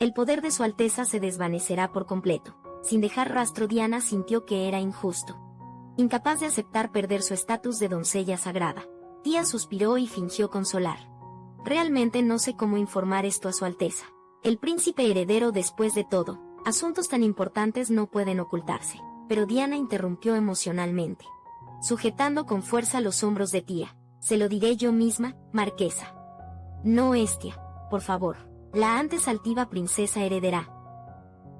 El poder de su Alteza se desvanecerá por completo. Sin dejar rastro, Diana sintió que era injusto. Incapaz de aceptar perder su estatus de doncella sagrada, Tia suspiró y fingió consolar. Realmente no sé cómo informar esto a su Alteza. El príncipe heredero, después de todo, asuntos tan importantes no pueden ocultarse. Pero Diana interrumpió emocionalmente, sujetando con fuerza los hombros de Tia. Se lo diré yo misma, marquesa. No, Estia, por favor. La antes altiva princesa heredera.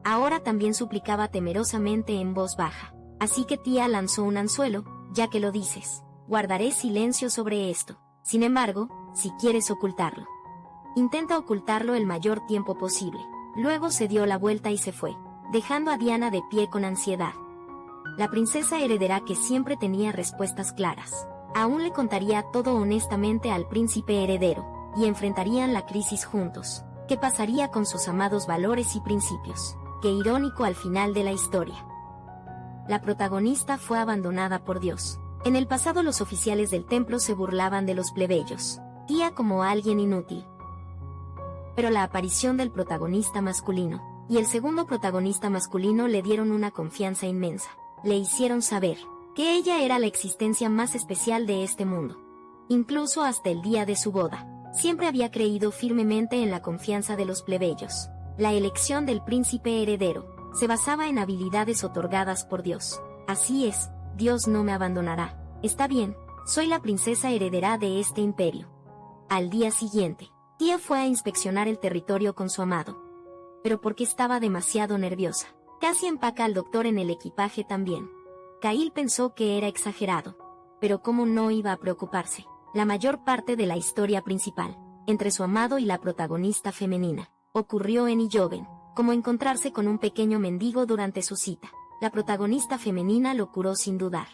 Ahora también suplicaba temerosamente en voz baja. Así que Tia lanzó un anzuelo, ya que lo dices. Guardaré silencio sobre esto. Sin embargo, si quieres ocultarlo, intenta ocultarlo el mayor tiempo posible. Luego se dio la vuelta y se fue, dejando a Diana de pie con ansiedad. La princesa heredera, que siempre tenía respuestas claras, aún le contaría todo honestamente al príncipe heredero, y enfrentarían la crisis juntos. ¿Qué pasaría con sus amados valores y principios? Qué irónico al final de la historia. La protagonista fue abandonada por Dios. En el pasado los oficiales del templo se burlaban de los plebeyos, Tia como alguien inútil. Pero la aparición del protagonista masculino y el segundo protagonista masculino le dieron una confianza inmensa. Le hicieron saber que ella era la existencia más especial de este mundo. Incluso hasta el día de su boda, siempre había creído firmemente en la confianza de los plebeyos. La elección del príncipe heredero se basaba en habilidades otorgadas por Dios. Así es, Dios no me abandonará. Está bien, soy la princesa heredera de este imperio. Al día siguiente, Tia fue a inspeccionar el territorio con su amado. Pero porque estaba demasiado nerviosa, casi empaca al doctor en el equipaje también. Kail pensó que era exagerado, pero cómo no iba a preocuparse. La mayor parte de la historia principal, entre su amado y la protagonista femenina, ocurrió en Iloben, como encontrarse con un pequeño mendigo durante su cita. La protagonista femenina lo curó sin dudar.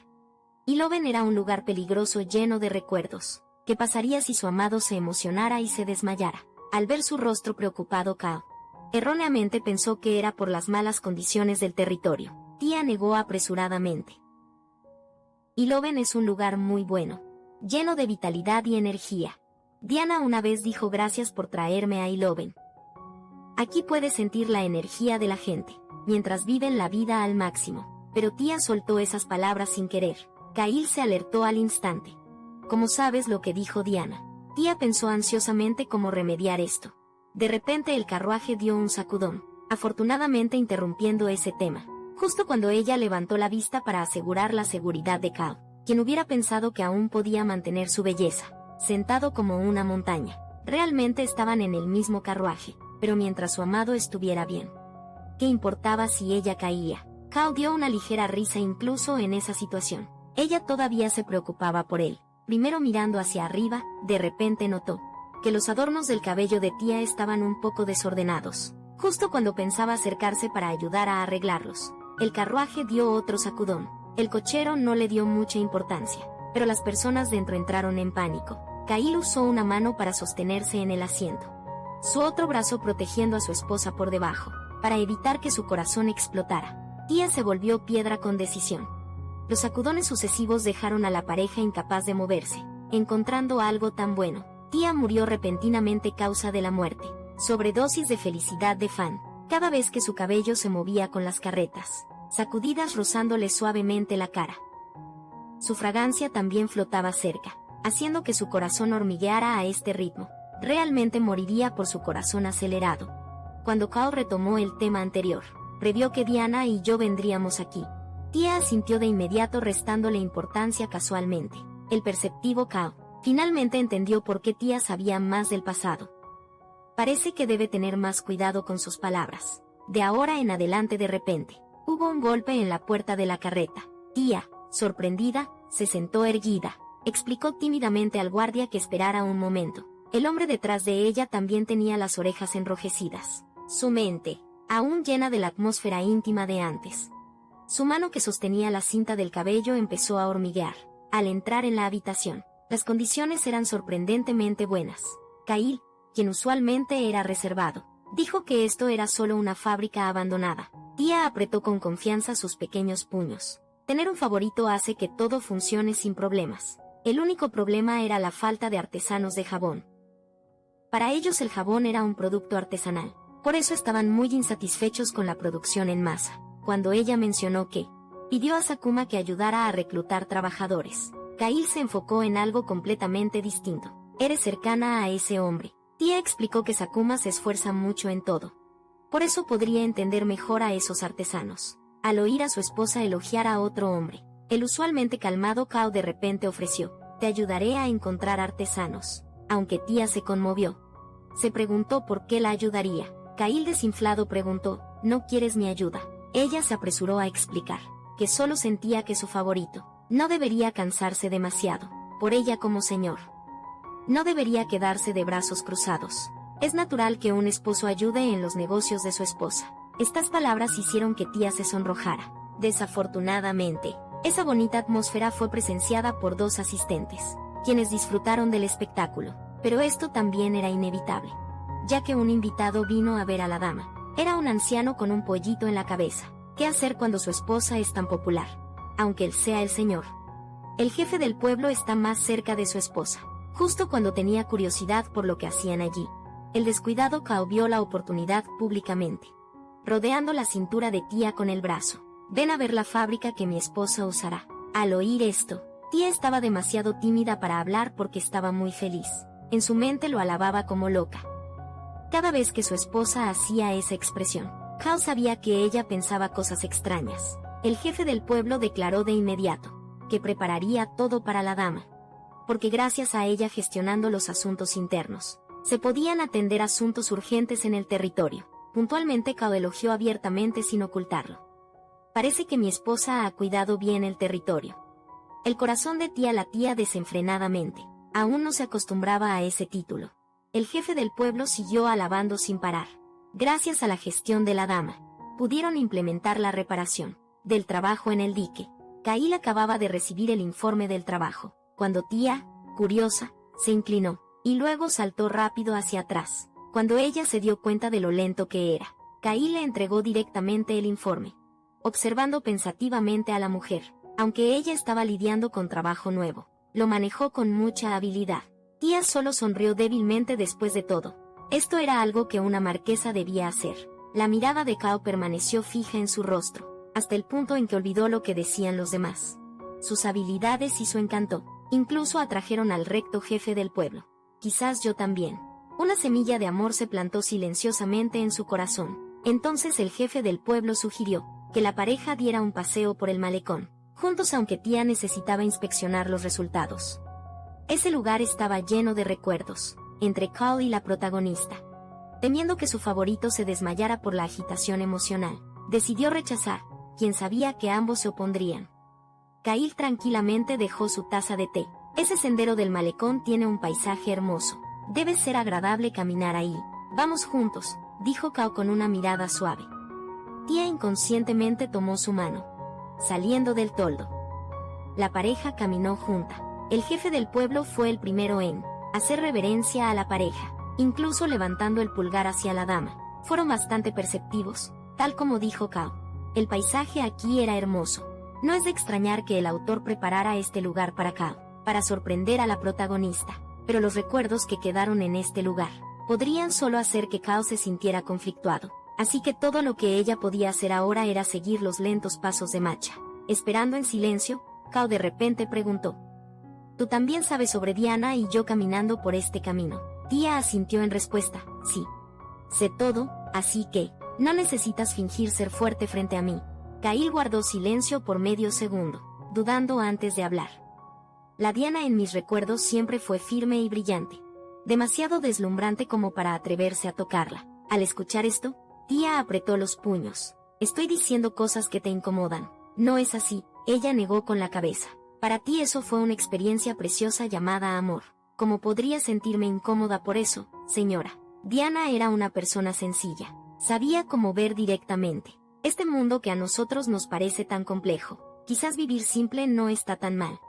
Iloben era un lugar peligroso lleno de recuerdos. ¿Qué pasaría si su amado se emocionara y se desmayara? Al ver su rostro preocupado, Kao erróneamente pensó que era por las malas condiciones del territorio. Tia negó apresuradamente. Iloben es un lugar muy bueno, lleno de vitalidad y energía. Diana una vez dijo: gracias por traerme a Iloben. Aquí puedes sentir la energía de la gente, mientras viven la vida al máximo. Pero Tia soltó esas palabras sin querer. Kail se alertó al instante. ¿Cómo sabes lo que dijo Diana? Tia pensó ansiosamente cómo remediar esto. De repente el carruaje dio un sacudón, afortunadamente interrumpiendo ese tema, justo cuando ella levantó la vista para asegurar la seguridad de Kao, quien hubiera pensado que aún podía mantener su belleza, sentado como una montaña. Realmente estaban en el mismo carruaje, pero mientras su amado estuviera bien, ¿qué importaba si ella caía? Kao dio una ligera risa incluso en esa situación. Ella todavía se preocupaba por él. Primero mirando hacia arriba, de repente notó que los adornos del cabello de Tia estaban un poco desordenados. Justo cuando pensaba acercarse para ayudar a arreglarlos, el carruaje dio otro sacudón. El cochero no le dio mucha importancia, pero las personas dentro entraron en pánico. Kail usó una mano para sostenerse en el asiento, su otro brazo protegiendo a su esposa por debajo, para evitar que su corazón explotara. Tia se volvió piedra con decisión. Los sacudones sucesivos dejaron a la pareja incapaz de moverse. Encontrando algo tan bueno, Tia murió repentinamente causa de la muerte. Sobredosis de felicidad de fan, cada vez que su cabello se movía con las carretas, sacudidas rozándole suavemente la cara. Su fragancia también flotaba cerca, haciendo que su corazón hormigueara a este ritmo. Realmente moriría por su corazón acelerado. Cuando Kao retomó el tema anterior, previó que Diana y yo vendríamos aquí. Tia asintió de inmediato, restándole importancia casualmente. El perceptivo Kao finalmente entendió por qué Tia sabía más del pasado. Parece que debe tener más cuidado con sus palabras. De ahora en adelante. De repente, hubo un golpe en la puerta de la carreta. Tia, sorprendida, se sentó erguida. Explicó tímidamente al guardia que esperara un momento. El hombre detrás de ella también tenía las orejas enrojecidas. Su mente, aún llena de la atmósfera íntima de antes. Su mano que sostenía la cinta del cabello empezó a hormiguear. Al entrar en la habitación, las condiciones eran sorprendentemente buenas. Kail, quien usualmente era reservado, dijo que esto era solo una fábrica abandonada. Tia apretó con confianza sus pequeños puños. Tener un favorito hace que todo funcione sin problemas. El único problema era la falta de artesanos de jabón. Para ellos el jabón era un producto artesanal, Por eso estaban muy insatisfechos con la producción en masa. Cuando ella mencionó que pidió a Sakuma que ayudara a reclutar trabajadores, Kyle se enfocó en algo completamente distinto. Eres cercana a ese hombre. Tia explicó que Sakuma se esfuerza mucho en todo. Por eso podría entender mejor a esos artesanos. Al oír a su esposa elogiar a otro hombre, el usualmente calmado Kao de repente ofreció: te ayudaré a encontrar artesanos. Aunque Tia se conmovió, se preguntó por qué la ayudaría. Kyle desinflado preguntó: ¿no quieres mi ayuda? Ella se apresuró a explicar que solo sentía que su favorito no debería cansarse demasiado por ella como señor. No debería quedarse de brazos cruzados. Es natural que un esposo ayude en los negocios de su esposa. Estas palabras hicieron que Tia se sonrojara. Desafortunadamente, esa bonita atmósfera fue presenciada por 2 asistentes, quienes disfrutaron del espectáculo. Pero esto también era inevitable, ya que un invitado vino a ver a la dama. Era un anciano con un pollito en la cabeza. ¿Qué hacer cuando su esposa es tan popular? Aunque él sea el señor. El jefe del pueblo está más cerca de su esposa. Justo cuando tenía curiosidad por lo que hacían allí, el descuidado Kao vio la oportunidad públicamente, rodeando la cintura de Tia con el brazo. Ven a ver la fábrica que mi esposa usará. Al oír esto, Tia estaba demasiado tímida para hablar porque estaba muy feliz. En su mente lo alababa como loca. Cada vez que su esposa hacía esa expresión, Kao sabía que ella pensaba cosas extrañas. El jefe del pueblo declaró de inmediato que prepararía todo para la dama, porque gracias a ella gestionando los asuntos internos, se podían atender asuntos urgentes en el territorio. Puntualmente Kao elogió abiertamente sin ocultarlo. Parece que mi esposa ha cuidado bien el territorio. El corazón de Tia latía desenfrenadamente. Aún no se acostumbraba a ese título. El jefe del pueblo siguió alabando sin parar. Gracias a la gestión de la dama, pudieron implementar la reparación del trabajo en el dique. Kyle acababa de recibir el informe del trabajo, cuando Tia, curiosa, se inclinó, y luego saltó rápido hacia atrás. Cuando ella se dio cuenta de lo lento que era, Kyle le entregó directamente el informe, observando pensativamente a la mujer. Aunque ella estaba lidiando con trabajo nuevo, lo manejó con mucha habilidad. Tia solo sonrió débilmente después de todo. Esto era algo que una marquesa debía hacer. La mirada de Kao permaneció fija en su rostro, hasta el punto en que olvidó lo que decían los demás. Sus habilidades y su encanto, incluso atrajeron al recto jefe del pueblo. Quizás yo también. Una semilla de amor se plantó silenciosamente en su corazón. Entonces el jefe del pueblo sugirió que la pareja diera un paseo por el malecón juntos, aunque Tia necesitaba inspeccionar los resultados. Ese lugar estaba lleno de recuerdos entre Kao y la protagonista. Temiendo que su favorito se desmayara por la agitación emocional, decidió rechazar, quien sabía que ambos se opondrían. Kyle tranquilamente dejó su taza de té. Ese sendero del malecón tiene un paisaje hermoso. Debe ser agradable caminar ahí. Vamos juntos, dijo Kao con una mirada suave. Tia inconscientemente tomó su mano, saliendo del toldo. La pareja caminó junta. El jefe del pueblo fue el primero en hacer reverencia a la pareja, incluso levantando el pulgar hacia la dama. Fueron bastante perceptivos, tal como dijo Kao. El paisaje aquí era hermoso. No es de extrañar que el autor preparara este lugar para Kao, para sorprender a la protagonista, pero los recuerdos que quedaron en este lugar podrían solo hacer que Kao se sintiera conflictuado. Así que todo lo que ella podía hacer ahora era seguir los lentos pasos de Matcha. Esperando en silencio, Kao de repente preguntó: ¿tú también sabes sobre Diana y yo caminando por este camino? Tia asintió en respuesta: sí. Sé todo, así que no necesitas fingir ser fuerte frente a mí. Kyle guardó silencio por medio segundo, dudando antes de hablar. La Diana en mis recuerdos siempre fue firme y brillante, demasiado deslumbrante como para atreverse a tocarla. Al escuchar esto, Tia apretó los puños. Estoy diciendo cosas que te incomodan. No es así, ella negó con la cabeza. Para ti eso fue una experiencia preciosa llamada amor. ¿Cómo podría sentirme incómoda por eso, señora? Diana era una persona sencilla. Sabía cómo ver directamente este mundo que a nosotros nos parece tan complejo. Quizás vivir simple no está tan mal.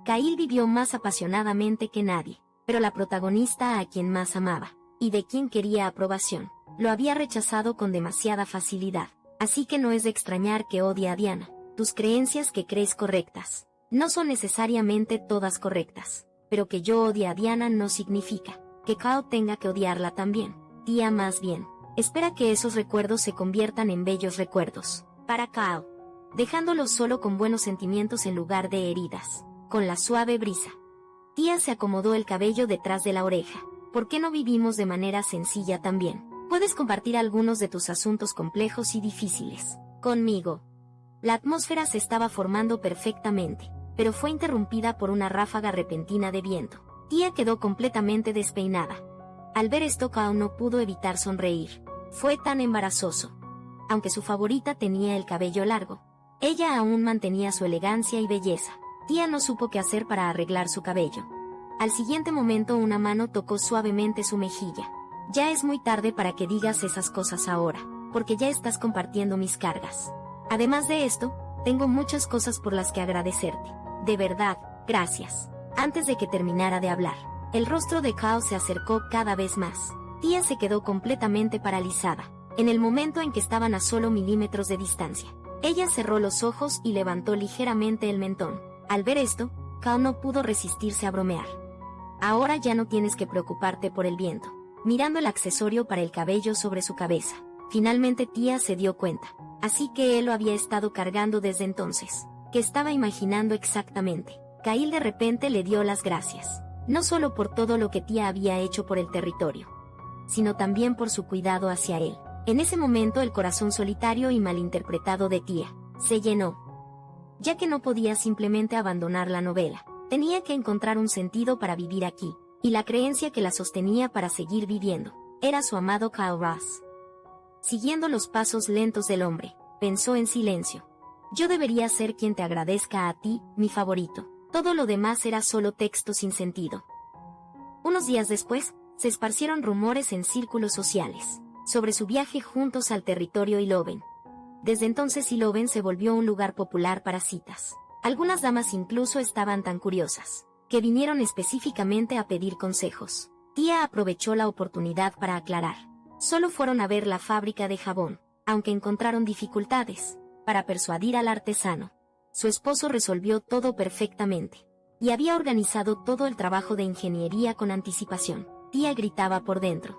Kyle vivió más apasionadamente que nadie, pero la protagonista a quien más amaba, y de quien quería aprobación, lo había rechazado con demasiada facilidad. Así que no es de extrañar que odie a Diana. Tus creencias que crees correctas no son necesariamente todas correctas, pero que yo odie a Diana no significa que Kao tenga que odiarla también. Tía, más bien, Espera que esos recuerdos se conviertan en bellos recuerdos para Kao, dejándolos solo con buenos sentimientos en lugar de heridas. Con la suave brisa, Tía se acomodó el cabello detrás de la oreja. ¿Por qué no vivimos de manera sencilla también? Puedes compartir algunos de tus asuntos complejos y difíciles conmigo. La atmósfera se estaba formando perfectamente, pero fue interrumpida por una ráfaga repentina de viento. Tía quedó completamente despeinada. Al ver esto, Kao no pudo evitar sonreír. Fue tan embarazoso. Aunque su favorita tenía el cabello largo, ella aún mantenía su elegancia y belleza. Tía no supo qué hacer para arreglar su cabello. Al siguiente momento una mano tocó suavemente su mejilla. Ya es muy tarde para que digas esas cosas ahora, porque ya estás compartiendo mis cargas. Además de esto, tengo muchas cosas por las que agradecerte. De verdad, gracias. Antes de que terminara de hablar, el rostro de Kao se acercó cada vez más. Tía se quedó completamente paralizada. En el momento en que estaban a solo milímetros de distancia, ella cerró los ojos y levantó ligeramente el mentón. Al ver esto, Kao no pudo resistirse a bromear. Ahora ya no tienes que preocuparte por el viento. Mirando el accesorio para el cabello sobre su cabeza, finalmente Tía se dio cuenta. Así que él lo había estado cargando desde entonces. ¿Qué estaba imaginando exactamente? Kail de repente le dio las gracias. No solo por todo lo que Tía había hecho por el territorio, sino también por su cuidado hacia él. En ese momento el corazón solitario y malinterpretado de Tía se llenó. Ya que no podía simplemente abandonar la novela, tenía que encontrar un sentido para vivir aquí, y la creencia que la sostenía para seguir viviendo era su amado Kao Ras. Siguiendo los pasos lentos del hombre, pensó en silencio. Yo debería ser quien te agradezca a ti, mi favorito. Todo lo demás era solo texto sin sentido. Unos días después, se esparcieron rumores en círculos sociales sobre su viaje juntos al territorio Iloben. Desde entonces Iloben se volvió un lugar popular para citas. Algunas damas incluso estaban tan curiosas que vinieron específicamente a pedir consejos. Tía aprovechó la oportunidad para aclarar. Solo fueron a ver la fábrica de jabón, aunque encontraron dificultades para persuadir al artesano. Su esposo resolvió todo perfectamente y había organizado todo el trabajo de ingeniería con anticipación. Tía gritaba por dentro.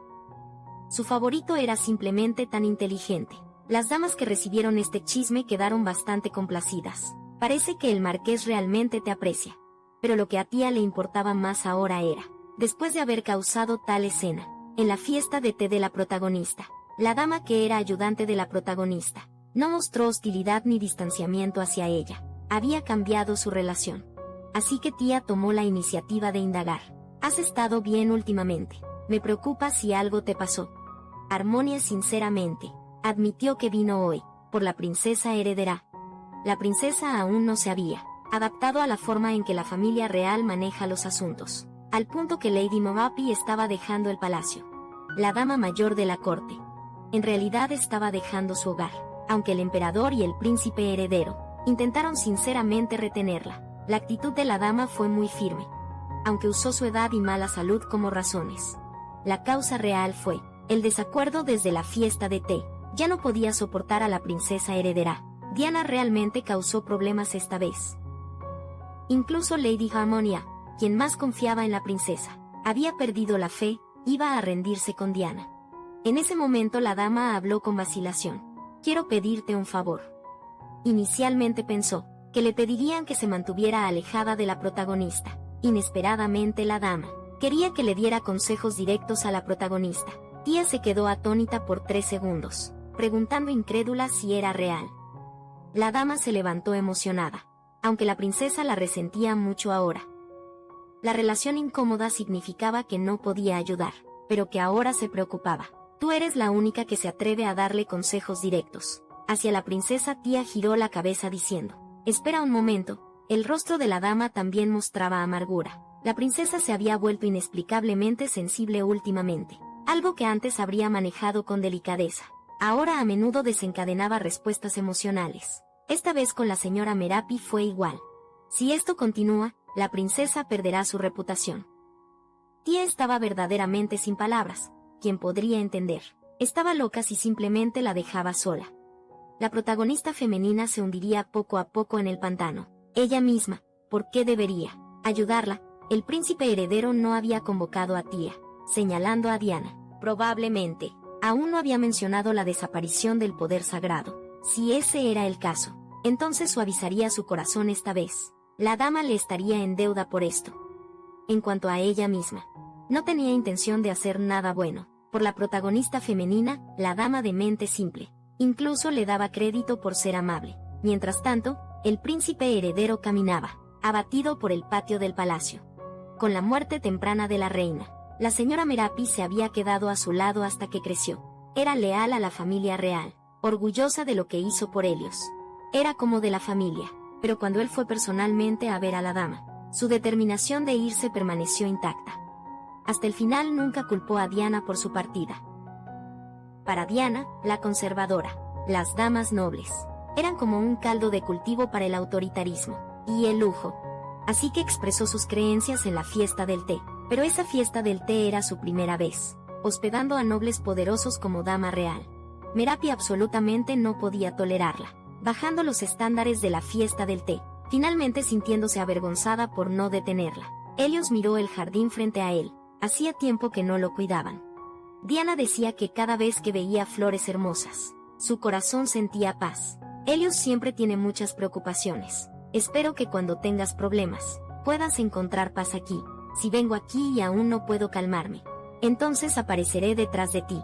Su favorito era simplemente tan inteligente. Las damas que recibieron este chisme quedaron bastante complacidas. Parece que el marqués realmente te aprecia. Pero lo que a Tía le importaba más ahora era, después de haber causado tal escena, en la fiesta de té de la protagonista, la dama que era ayudante de la protagonista no mostró hostilidad ni distanciamiento hacia ella. Había cambiado su relación. Así que Tía tomó la iniciativa de indagar. ¿Has estado bien últimamente? Me preocupa si algo te pasó. Harmonia sinceramente admitió que vino hoy por la princesa heredera. La princesa aún no se había adaptado a la forma en que la familia real maneja los asuntos, al punto que Lady Moapi estaba dejando el palacio. La dama mayor de la corte en realidad estaba dejando su hogar, aunque el emperador y el príncipe heredero intentaron sinceramente retenerla. La actitud de la dama fue muy firme, aunque usó su edad y mala salud como razones. La causa real fue el desacuerdo desde la fiesta de té. Ya no podía soportar a la princesa heredera. Diana realmente causó problemas esta vez. Incluso Lady Harmonia, quien más confiaba en la princesa, había perdido la fe, iba a rendirse con Diana. En ese momento la dama habló con vacilación. Quiero pedirte un favor. Inicialmente pensó que le pedirían que se mantuviera alejada de la protagonista. Inesperadamente la dama quería que le diera consejos directos a la protagonista. Tía se quedó atónita por 3 segundos, preguntando incrédula si era real. La dama se levantó emocionada, aunque la princesa la resentía mucho ahora. La relación incómoda significaba que no podía ayudar, pero que ahora se preocupaba. Tú eres la única que se atreve a darle consejos directos. Hacia la princesa Tía giró la cabeza diciendo, espera un momento. El rostro de la dama también mostraba amargura. La princesa se había vuelto inexplicablemente sensible últimamente, algo que antes habría manejado con delicadeza. Ahora a menudo desencadenaba respuestas emocionales. Esta vez con la señora Merapi fue igual. Si esto continúa, la princesa perderá su reputación. Tía estaba verdaderamente sin palabras. ¿Quién podría entender? Estaba loca si simplemente la dejaba sola. La protagonista femenina se hundiría poco a poco en el pantano. Ella misma, ¿por qué debería ayudarla? El príncipe heredero no había convocado a Tía, señalando a Diana. Probablemente Aún no había mencionado la desaparición del poder sagrado. Si ese era el caso, entonces suavizaría su corazón esta vez. La dama le estaría en deuda por esto. En cuanto a ella misma, no tenía intención de hacer nada bueno. Por la protagonista femenina, la dama de mente simple. Incluso le daba crédito por ser amable. Mientras tanto, el príncipe heredero caminaba, abatido por el patio del palacio. Con la muerte temprana de la reina, la señora Merapi se había quedado a su lado hasta que creció. Era leal a la familia real, orgullosa de lo que hizo por ellos. Era como de la familia, pero cuando él fue personalmente a ver a la dama, su determinación de irse permaneció intacta. Hasta el final nunca culpó a Diana por su partida. Para Diana, la conservadora, las damas nobles, eran como un caldo de cultivo para el autoritarismo y el lujo. Así que expresó sus creencias en la fiesta del té, pero esa fiesta del té era su primera vez, hospedando a nobles poderosos como dama real. Merapi absolutamente no podía tolerarla, bajando los estándares de la fiesta del té, finalmente sintiéndose avergonzada por no detenerla. Helios miró el jardín frente a él, hacía tiempo que no lo cuidaban. Diana decía que cada vez que veía flores hermosas, su corazón sentía paz. Helios siempre tiene muchas preocupaciones. Espero que cuando tengas problemas, puedas encontrar paz aquí. Si vengo aquí y aún no puedo calmarme, entonces apareceré detrás de ti.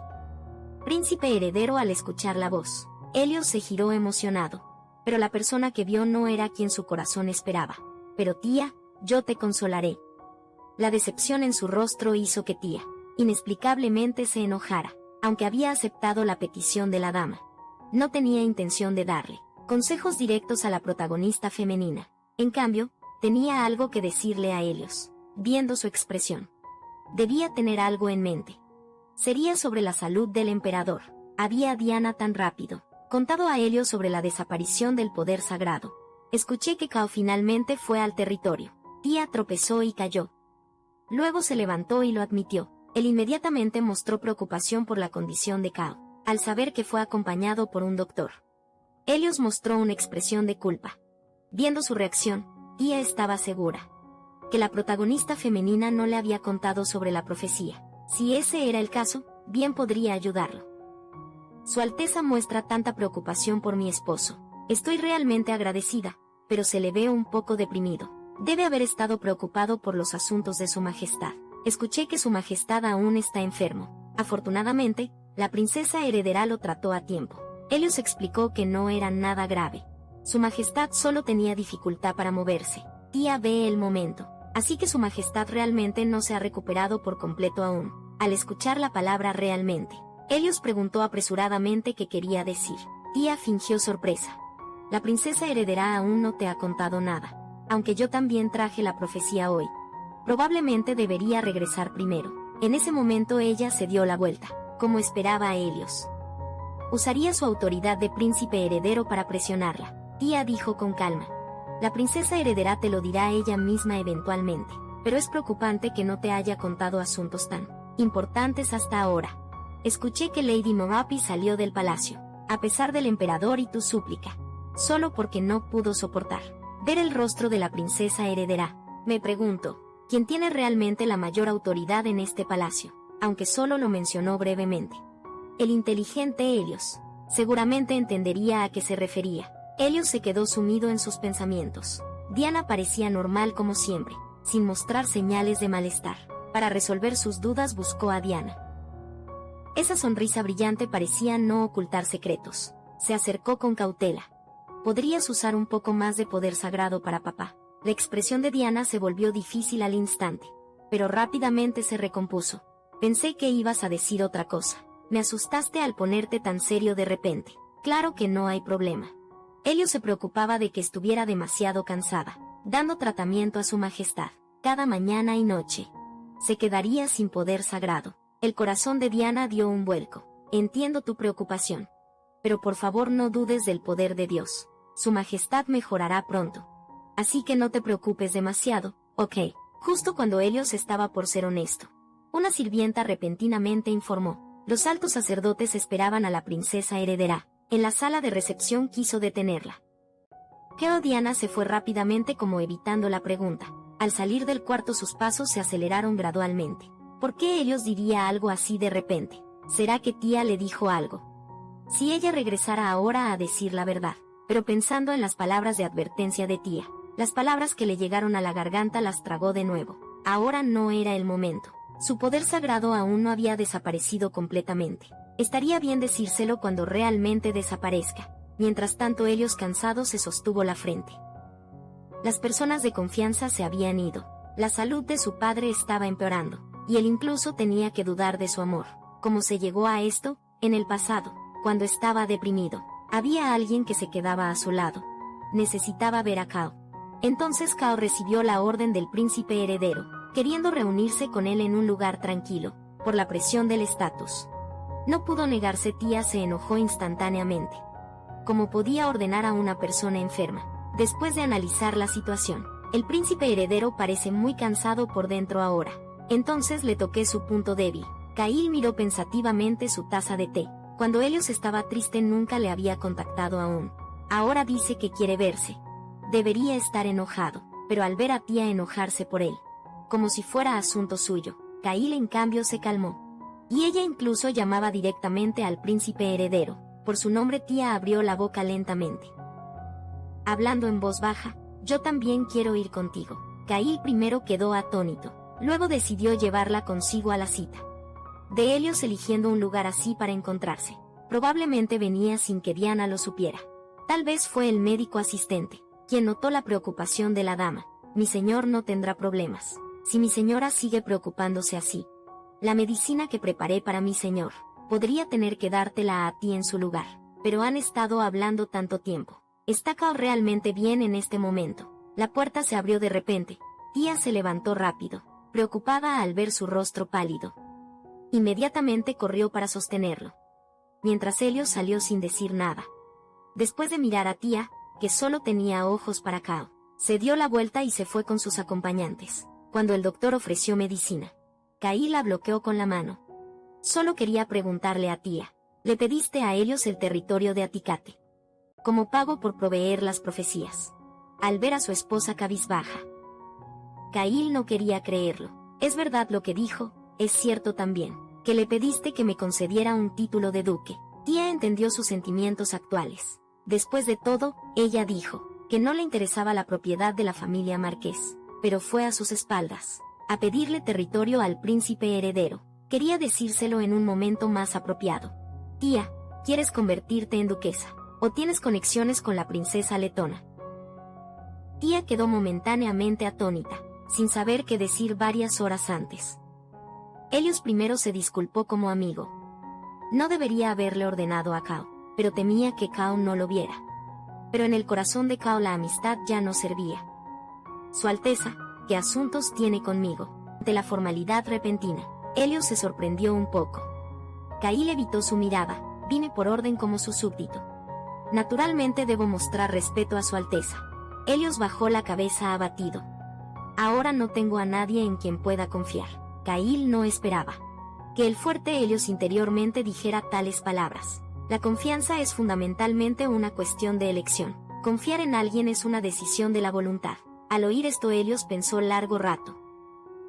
Príncipe heredero. Al escuchar la voz, Helios se giró emocionado. Pero la persona que vio no era quien su corazón esperaba. Pero tía, yo te consolaré. La decepción en su rostro hizo que tía, inexplicablemente, se enojara, aunque había aceptado la petición de la dama. No tenía intención de darle consejos directos a la protagonista femenina. En cambio, tenía algo que decirle a Helios, viendo su expresión. Debía tener algo en mente. Sería sobre la salud del emperador. Había Diana tan rápido contado a Helios sobre la desaparición del poder sagrado. Escuché que Cao finalmente fue al territorio. Tía tropezó y cayó. Luego se levantó y lo admitió. Él inmediatamente mostró preocupación por la condición de Cao, al saber que fue acompañado por un doctor. Helios mostró una expresión de culpa. Viendo su reacción, Tía estaba segura que la protagonista femenina no le había contado sobre la profecía. Si ese era el caso, bien podría ayudarlo. Su Alteza muestra tanta preocupación por mi esposo. Estoy realmente agradecida, pero se le ve un poco deprimido. Debe haber estado preocupado por los asuntos de su majestad. Escuché que su majestad aún está enfermo. Afortunadamente, la princesa heredera lo trató a tiempo. Helios explicó que no era nada grave. Su majestad solo tenía dificultad para moverse. Tía ve el momento. Así que su majestad realmente no se ha recuperado por completo aún. Al escuchar la palabra realmente, Helios preguntó apresuradamente qué quería decir. Tía fingió sorpresa. La princesa heredera aún no te ha contado nada. Aunque yo también traje la profecía hoy. Probablemente debería regresar primero. En ese momento ella se dio la vuelta, como esperaba a Helios. Usaría su autoridad de príncipe heredero para presionarla. Tía dijo con calma. La princesa heredera te lo dirá ella misma eventualmente, pero es preocupante que no te haya contado asuntos tan importantes hasta ahora. Escuché que Lady Merapi salió del palacio, a pesar del emperador y tu súplica, solo porque no pudo soportar ver el rostro de la princesa heredera. Me pregunto, ¿quién tiene realmente la mayor autoridad en este palacio? Aunque solo lo mencionó brevemente. El inteligente Helios seguramente entendería a qué se refería. Helios se quedó sumido en sus pensamientos. Diana parecía normal como siempre, sin mostrar señales de malestar. Para resolver sus dudas buscó a Diana. Esa sonrisa brillante parecía no ocultar secretos. Se acercó con cautela. ¿Podrías usar un poco más de poder sagrado para papá? La expresión de Diana se volvió difícil al instante, pero rápidamente se recompuso. Pensé que ibas a decir otra cosa. Me asustaste al ponerte tan serio de repente. Claro que no hay problema. Helios se preocupaba de que estuviera demasiado cansada, dando tratamiento a su majestad, cada mañana y noche. Se quedaría sin poder sagrado. El corazón de Diana dio un vuelco. Entiendo tu preocupación. Pero por favor no dudes del poder de Dios. Su majestad mejorará pronto. Así que no te preocupes demasiado, ¿ok? Justo cuando Helios estaba por ser honesto, una sirvienta repentinamente informó. Los altos sacerdotes esperaban a la princesa heredera. En la sala de recepción quiso detenerla. Diana se fue rápidamente como evitando la pregunta. Al salir del cuarto sus pasos se aceleraron gradualmente. ¿Por qué Helios diría algo así de repente? ¿Será que tía le dijo algo? Si ella regresara ahora a decir la verdad, pero pensando en las palabras de advertencia de tía, las palabras que le llegaron a la garganta las tragó de nuevo. Ahora no era el momento. Su poder sagrado aún no había desaparecido completamente. Estaría bien decírselo cuando realmente desaparezca. Mientras tanto, Helios cansado se sostuvo la frente. Las personas de confianza se habían ido. La salud de su padre estaba empeorando, y él incluso tenía que dudar de su amor. ¿Cómo se llegó a esto? En el pasado, cuando estaba deprimido, había alguien que se quedaba a su lado. Necesitaba ver a Cao. Entonces Cao recibió la orden del príncipe heredero, queriendo reunirse con él en un lugar tranquilo, por la presión del estatus. No pudo negarse. Tía se enojó instantáneamente. ¿Cómo podía ordenar a una persona enferma? Después de analizar la situación, el príncipe heredero parece muy cansado por dentro ahora. Entonces le toqué su punto débil. Kail miró pensativamente su taza de té. Cuando Helios estaba triste nunca le había contactado aún. Ahora dice que quiere verse. Debería estar enojado, pero al ver a tía enojarse por él, como si fuera asunto suyo, Kail en cambio se calmó. Y ella incluso llamaba directamente al príncipe heredero. Por su nombre. Tía abrió la boca lentamente, hablando en voz baja: yo también quiero ir contigo. Kail primero quedó atónito, luego decidió llevarla consigo a la cita de Helios, eligiendo un lugar así para encontrarse. Probablemente venía sin que Diana lo supiera. Tal vez fue el médico asistente quien notó la preocupación de la dama. Mi señor no tendrá problemas. Si mi señora sigue preocupándose así, la medicina que preparé para mi señor, podría tener que dártela a ti en su lugar. Pero han estado hablando tanto tiempo. ¿Está Cao realmente bien en este momento? La puerta se abrió de repente. Tía se levantó rápido, preocupada al ver su rostro pálido. Inmediatamente corrió para sostenerlo, mientras Helios salió sin decir nada. Después de mirar a tía, que solo tenía ojos para Cao, se dio la vuelta y se fue con sus acompañantes. Cuando el doctor ofreció medicina, Kail la bloqueó con la mano. Solo quería preguntarle a tía: ¿le pediste a Helios el territorio de Aticate como pago por proveer las profecías? Al ver a su esposa cabizbaja, Kail no quería creerlo. Es verdad lo que dijo, es cierto también, que le pediste que me concediera un título de duque. Tía entendió sus sentimientos actuales. Después de todo, ella dijo que no le interesaba la propiedad de la familia Marqués, pero fue a sus espaldas a pedirle territorio al príncipe heredero. Quería decírselo en un momento más apropiado. Tía, ¿quieres convertirte en duquesa? ¿O tienes conexiones con la princesa letona? Tía quedó momentáneamente atónita, sin saber qué decir varias horas antes. Helios primero se disculpó como amigo. No debería haberle ordenado a Cao, pero temía que Cao no lo viera. Pero en el corazón de Cao la amistad ya no servía. Su Alteza, ¿qué asuntos tiene conmigo? Ante la formalidad repentina, Helios se sorprendió un poco. Kail evitó su mirada. Vine por orden como su súbdito. Naturalmente debo mostrar respeto a su Alteza. Helios bajó la cabeza abatido. Ahora no tengo a nadie en quien pueda confiar. Kail no esperaba que el fuerte Helios interiormente dijera tales palabras. La confianza es fundamentalmente una cuestión de elección. Confiar en alguien es una decisión de la voluntad. Al oír esto, Helios pensó largo rato.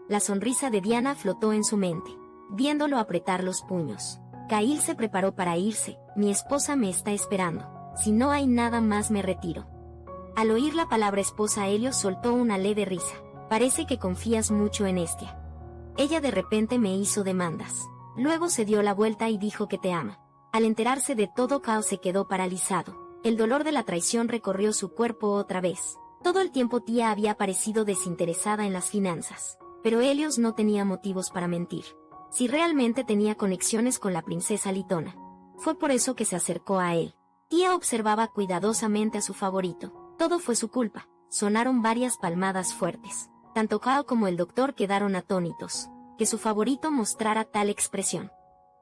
La sonrisa de Diana flotó en su mente, viéndolo apretar los puños. Kail se preparó para irse. Mi esposa me está esperando. Si no hay nada más me retiro. Al oír la palabra esposa, Helios soltó una leve risa. Parece que confías mucho en Hestia. Ella de repente me hizo demandas. Luego se dio la vuelta y dijo que te ama. Al enterarse de todo, Cao se quedó paralizado. El dolor de la traición recorrió su cuerpo otra vez. Todo el tiempo tía había parecido desinteresada en las finanzas. Pero Helios no tenía motivos para mentir. Si realmente tenía conexiones con la princesa Litona, fue por eso que se acercó a él. Tía observaba cuidadosamente a su favorito. Todo fue su culpa. Sonaron varias palmadas fuertes. Tanto Cao como el doctor quedaron atónitos, que su favorito mostrara tal expresión.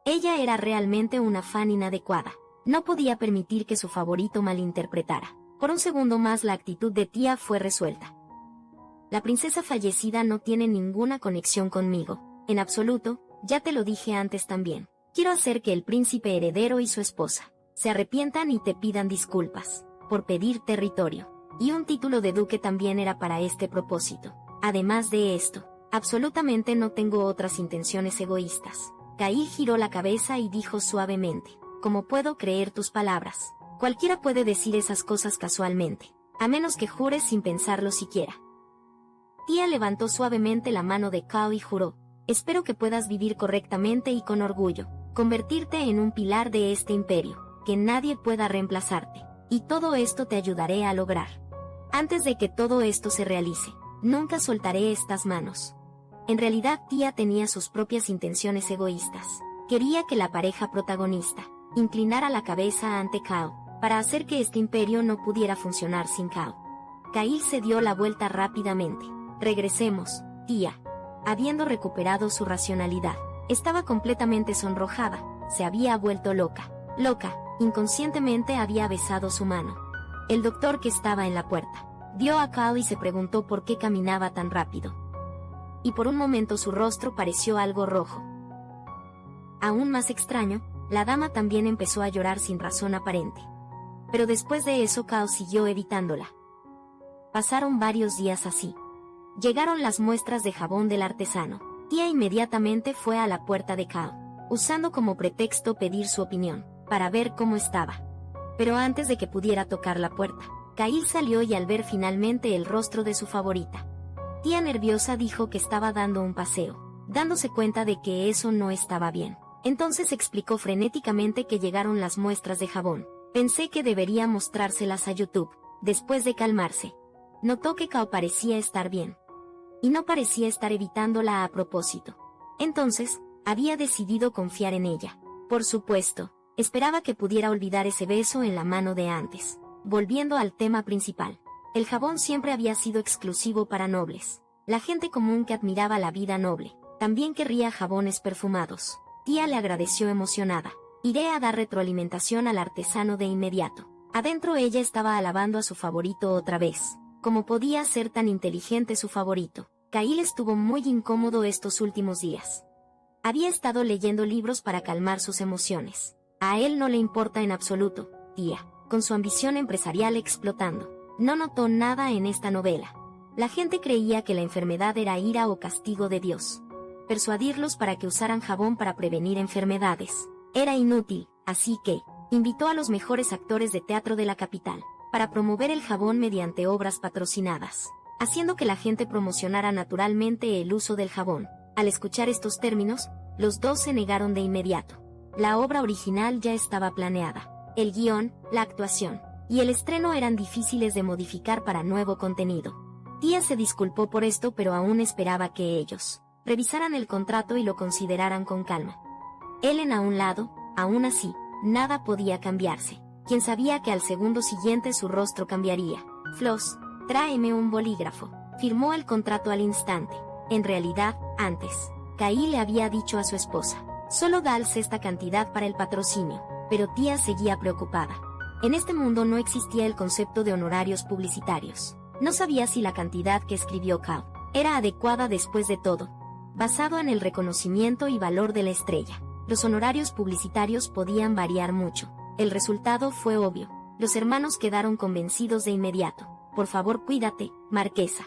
Ella era realmente una fan inadecuada. No podía permitir que su favorito malinterpretara. Por un segundo más la actitud de tía fue resuelta. La princesa fallecida no tiene ninguna conexión conmigo. En absoluto, ya te lo dije antes también. Quiero hacer que el príncipe heredero y su esposa se arrepientan y te pidan disculpas por pedir territorio. Y un título de duque también era para este propósito. Además de esto, absolutamente no tengo otras intenciones egoístas. Kail giró la cabeza y dijo suavemente, «¿Cómo puedo creer tus palabras? Cualquiera puede decir esas cosas casualmente, a menos que jures sin pensarlo siquiera». Tia levantó suavemente la mano de Cao y juró, «Espero que puedas vivir correctamente y con orgullo, convertirte en un pilar de este imperio, que nadie pueda reemplazarte, y todo esto te ayudaré a lograr. Antes de que todo esto se realice, nunca soltaré estas manos». En realidad Tia tenía sus propias intenciones egoístas. Quería que la pareja protagonista inclinara la cabeza ante Cao, para hacer que este imperio no pudiera funcionar sin Cao. Kail se dio la vuelta rápidamente. «Regresemos, tía». Habiendo recuperado su racionalidad, estaba completamente sonrojada, se había vuelto loca. Inconscientemente había besado su mano. El doctor, que estaba en la puerta, vio a Cao y se preguntó por qué caminaba tan rápido. Y por un momento su rostro pareció algo rojo. Aún más extraño, la dama también empezó a llorar sin razón aparente. Pero después de eso Cao siguió evitándola. Pasaron varios días así. Llegaron las muestras de jabón del artesano. Tia inmediatamente fue a la puerta de Cao, usando como pretexto pedir su opinión, para ver cómo estaba. Pero antes de que pudiera tocar la puerta, Kail salió y al ver finalmente el rostro de su favorita, Tia nerviosa dijo que estaba dando un paseo, dándose cuenta de que eso no estaba bien. Entonces explicó frenéticamente que llegaron las muestras de jabón. «Pensé que debería mostrárselas a YouTube». Después de calmarse, notó que Cao parecía estar bien. Y no parecía estar evitándola a propósito. Entonces, había decidido confiar en ella. Por supuesto, esperaba que pudiera olvidar ese beso en la mano de antes. Volviendo al tema principal. El jabón siempre había sido exclusivo para nobles. La gente común que admiraba la vida noble también querría jabones perfumados. Tia le agradeció emocionada. «Iré a dar retroalimentación al artesano de inmediato». Adentro ella estaba alabando a su favorito otra vez. ¿Cómo podía ser tan inteligente su favorito? Kail estuvo muy incómodo estos últimos días. Había estado leyendo libros para calmar sus emociones. A él no le importa en absoluto, Tia, con su ambición empresarial explotando. No notó nada en esta novela. La gente creía que la enfermedad era ira o castigo de Dios. Persuadirlos para que usaran jabón para prevenir enfermedades era inútil, así que invitó a los mejores actores de teatro de la capital para promover el jabón mediante obras patrocinadas, haciendo que la gente promocionara naturalmente el uso del jabón. Al escuchar estos términos, los dos se negaron de inmediato. La obra original ya estaba planeada. El guión, la actuación y el estreno eran difíciles de modificar para nuevo contenido. Tia se disculpó por esto, pero aún esperaba que ellos revisaran el contrato y lo consideraran con calma. Ellen a un lado, aún así, nada podía cambiarse. Quien sabía que al segundo siguiente su rostro cambiaría. «Floss, tráeme un bolígrafo». Firmó el contrato al instante. En realidad, antes, Kail le había dicho a su esposa, «Solo dales esta cantidad para el patrocinio», pero Tia seguía preocupada. En este mundo no existía el concepto de honorarios publicitarios. No sabía si la cantidad que escribió Cao era adecuada después de todo. Basado en el reconocimiento y valor de la estrella, los honorarios publicitarios podían variar mucho. El resultado fue obvio. Los hermanos quedaron convencidos de inmediato. «Por favor, cuídate, marquesa».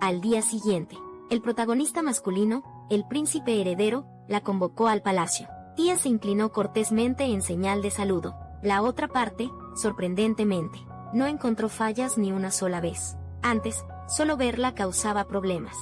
Al día siguiente, el protagonista masculino, el príncipe heredero, la convocó al palacio. Tia se inclinó cortésmente en señal de saludo. La otra parte, sorprendentemente, no encontró fallas ni una sola vez. Antes, solo verla causaba problemas.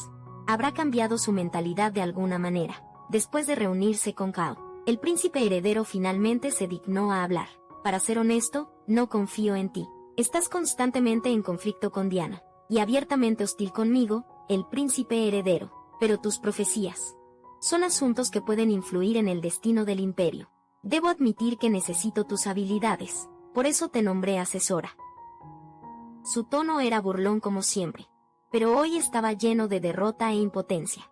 Habrá cambiado su mentalidad de alguna manera. Después de reunirse con Cao, el príncipe heredero finalmente se dignó a hablar. «Para ser honesto, no confío en ti. Estás constantemente en conflicto con Diana, y abiertamente hostil conmigo, el príncipe heredero. Pero tus profecías son asuntos que pueden influir en el destino del imperio. Debo admitir que necesito tus habilidades, por eso te nombré asesora». Su tono era burlón como siempre, pero hoy estaba lleno de derrota e impotencia,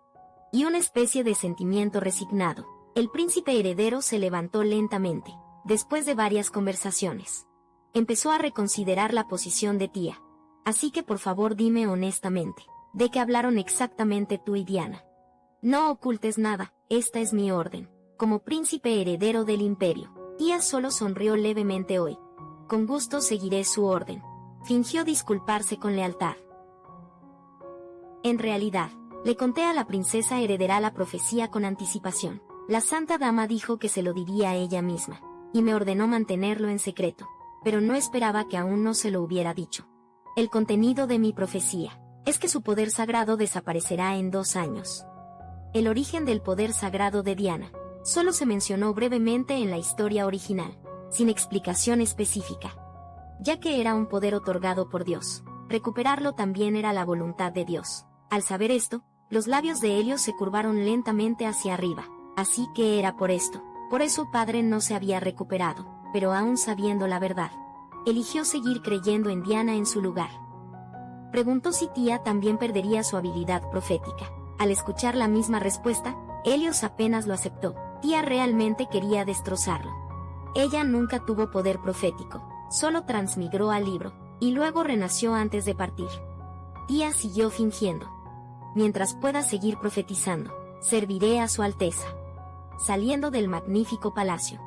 y una especie de sentimiento resignado. El príncipe heredero se levantó lentamente, después de varias conversaciones. Empezó a reconsiderar la posición de Tia. «Así que por favor dime honestamente, ¿de qué hablaron exactamente tú y Diana? No ocultes nada, esta es mi orden, como príncipe heredero del imperio». Tia solo sonrió levemente hoy. «Con gusto seguiré su orden». Fingió disculparse con lealtad. «En realidad, le conté a la princesa heredera la profecía con anticipación. La santa dama dijo que se lo diría a ella misma, y me ordenó mantenerlo en secreto, pero no esperaba que aún no se lo hubiera dicho. El contenido de mi profecía es que su poder sagrado desaparecerá en 2 años. El origen del poder sagrado de Diana solo se mencionó brevemente en la historia original, sin explicación específica. Ya que era un poder otorgado por Dios, recuperarlo también era la voluntad de Dios. Al saber esto, los labios de Helios se curvaron lentamente hacia arriba. Así que era por esto. Por eso Padre no se había recuperado, pero aún sabiendo la verdad, eligió seguir creyendo en Diana en su lugar. Preguntó si Tía también perdería su habilidad profética. Al escuchar la misma respuesta, Helios apenas lo aceptó. Tía realmente quería destrozarlo. Ella nunca tuvo poder profético, solo transmigró al libro, y luego renació antes de partir. Tía siguió fingiendo. Mientras pueda seguir profetizando, serviré a su Alteza. Saliendo del magnífico palacio,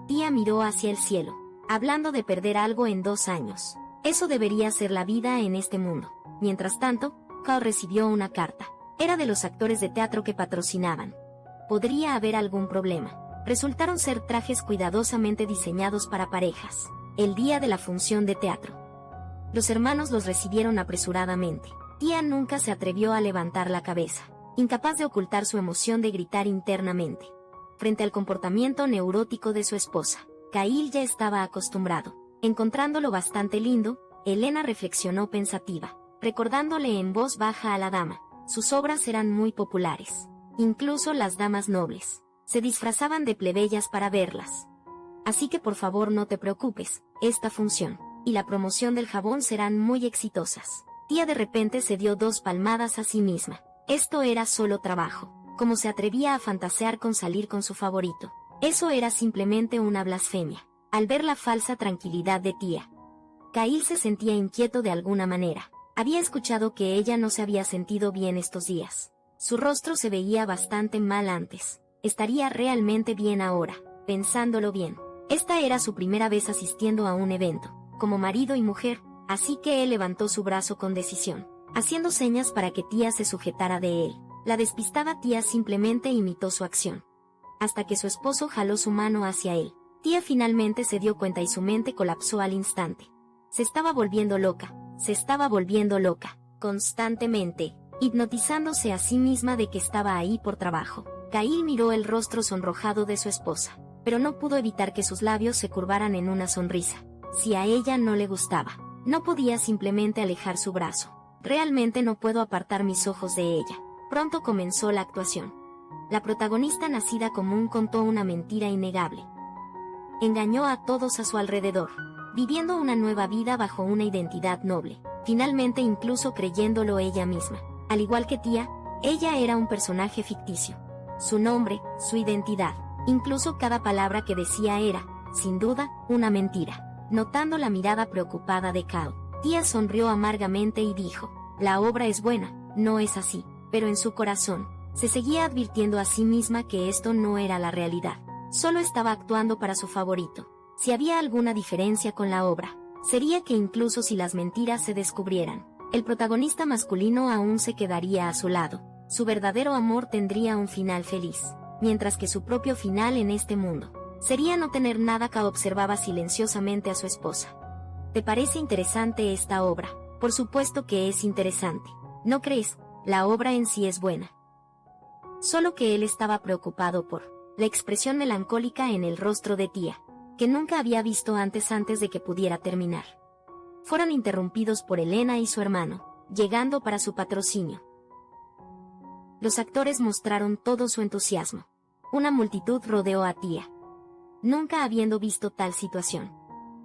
Tía miró hacia el cielo, hablando de perder algo en 2 años. Eso debería ser la vida en este mundo. Mientras tanto, Cao recibió una carta. Era de los actores de teatro que patrocinaban. Podría haber algún problema. Resultaron ser trajes cuidadosamente diseñados para parejas. El día de la función de teatro. Los hermanos los recibieron apresuradamente. Tía nunca se atrevió a levantar la cabeza, incapaz de ocultar su emoción de gritar internamente. Frente al comportamiento neurótico de su esposa, Cail ya estaba acostumbrado. Encontrándolo bastante lindo, Helena reflexionó pensativa, recordándole en voz baja a la dama. Sus obras eran muy populares. Incluso las damas nobles se disfrazaban de plebeyas para verlas. Así que por favor no te preocupes, esta función y la promoción del jabón serán muy exitosas. Tía de repente se dio 2 palmadas a sí misma. Esto era solo trabajo. Como se atrevía a fantasear con salir con su favorito. Eso era simplemente una blasfemia. Al ver la falsa tranquilidad de Tía, Cail se sentía inquieto de alguna manera. Había escuchado que ella no se había sentido bien estos días. Su rostro se veía bastante mal antes. Estaría realmente bien ahora, pensándolo bien. Esta era su primera vez asistiendo a un evento, como marido y mujer, así que él levantó su brazo con decisión, haciendo señas para que Tía se sujetara de él. La despistada Tía simplemente imitó su acción, hasta que su esposo jaló su mano hacia él. Tía finalmente se dio cuenta y su mente colapsó al instante. Se estaba volviendo loca, constantemente, hipnotizándose a sí misma de que estaba ahí por trabajo. Cail miró el rostro sonrojado de su esposa, pero no pudo evitar que sus labios se curvaran en una sonrisa. Si a ella no le gustaba, no podía simplemente alejar su brazo. Realmente no puedo apartar mis ojos de ella. Pronto comenzó la actuación. La protagonista nacida común contó una mentira innegable. Engañó a todos a su alrededor, viviendo una nueva vida bajo una identidad noble, finalmente incluso creyéndolo ella misma. Al igual que Tía, ella era un personaje ficticio. Su nombre, su identidad, incluso cada palabra que decía era, sin duda, una mentira. Notando la mirada preocupada de Cao, Tía sonrió amargamente y dijo, la obra es buena, no es así. Pero en su corazón, se seguía advirtiendo a sí misma que esto no era la realidad. Solo estaba actuando para su favorito. Si había alguna diferencia con la obra, sería que incluso si las mentiras se descubrieran, el protagonista masculino aún se quedaría a su lado. Su verdadero amor tendría un final feliz, mientras que su propio final en este mundo sería no tener nada. Cao observaba silenciosamente a su esposa. ¿Te parece interesante esta obra? Por supuesto que es interesante. ¿No crees? La obra en sí es buena. Solo que él estaba preocupado por la expresión melancólica en el rostro de Tía, que nunca había visto antes de que pudiera terminar. Fueron interrumpidos por Helena y su hermano, llegando para su patrocinio. Los actores mostraron todo su entusiasmo. Una multitud rodeó a Tía, nunca habiendo visto tal situación.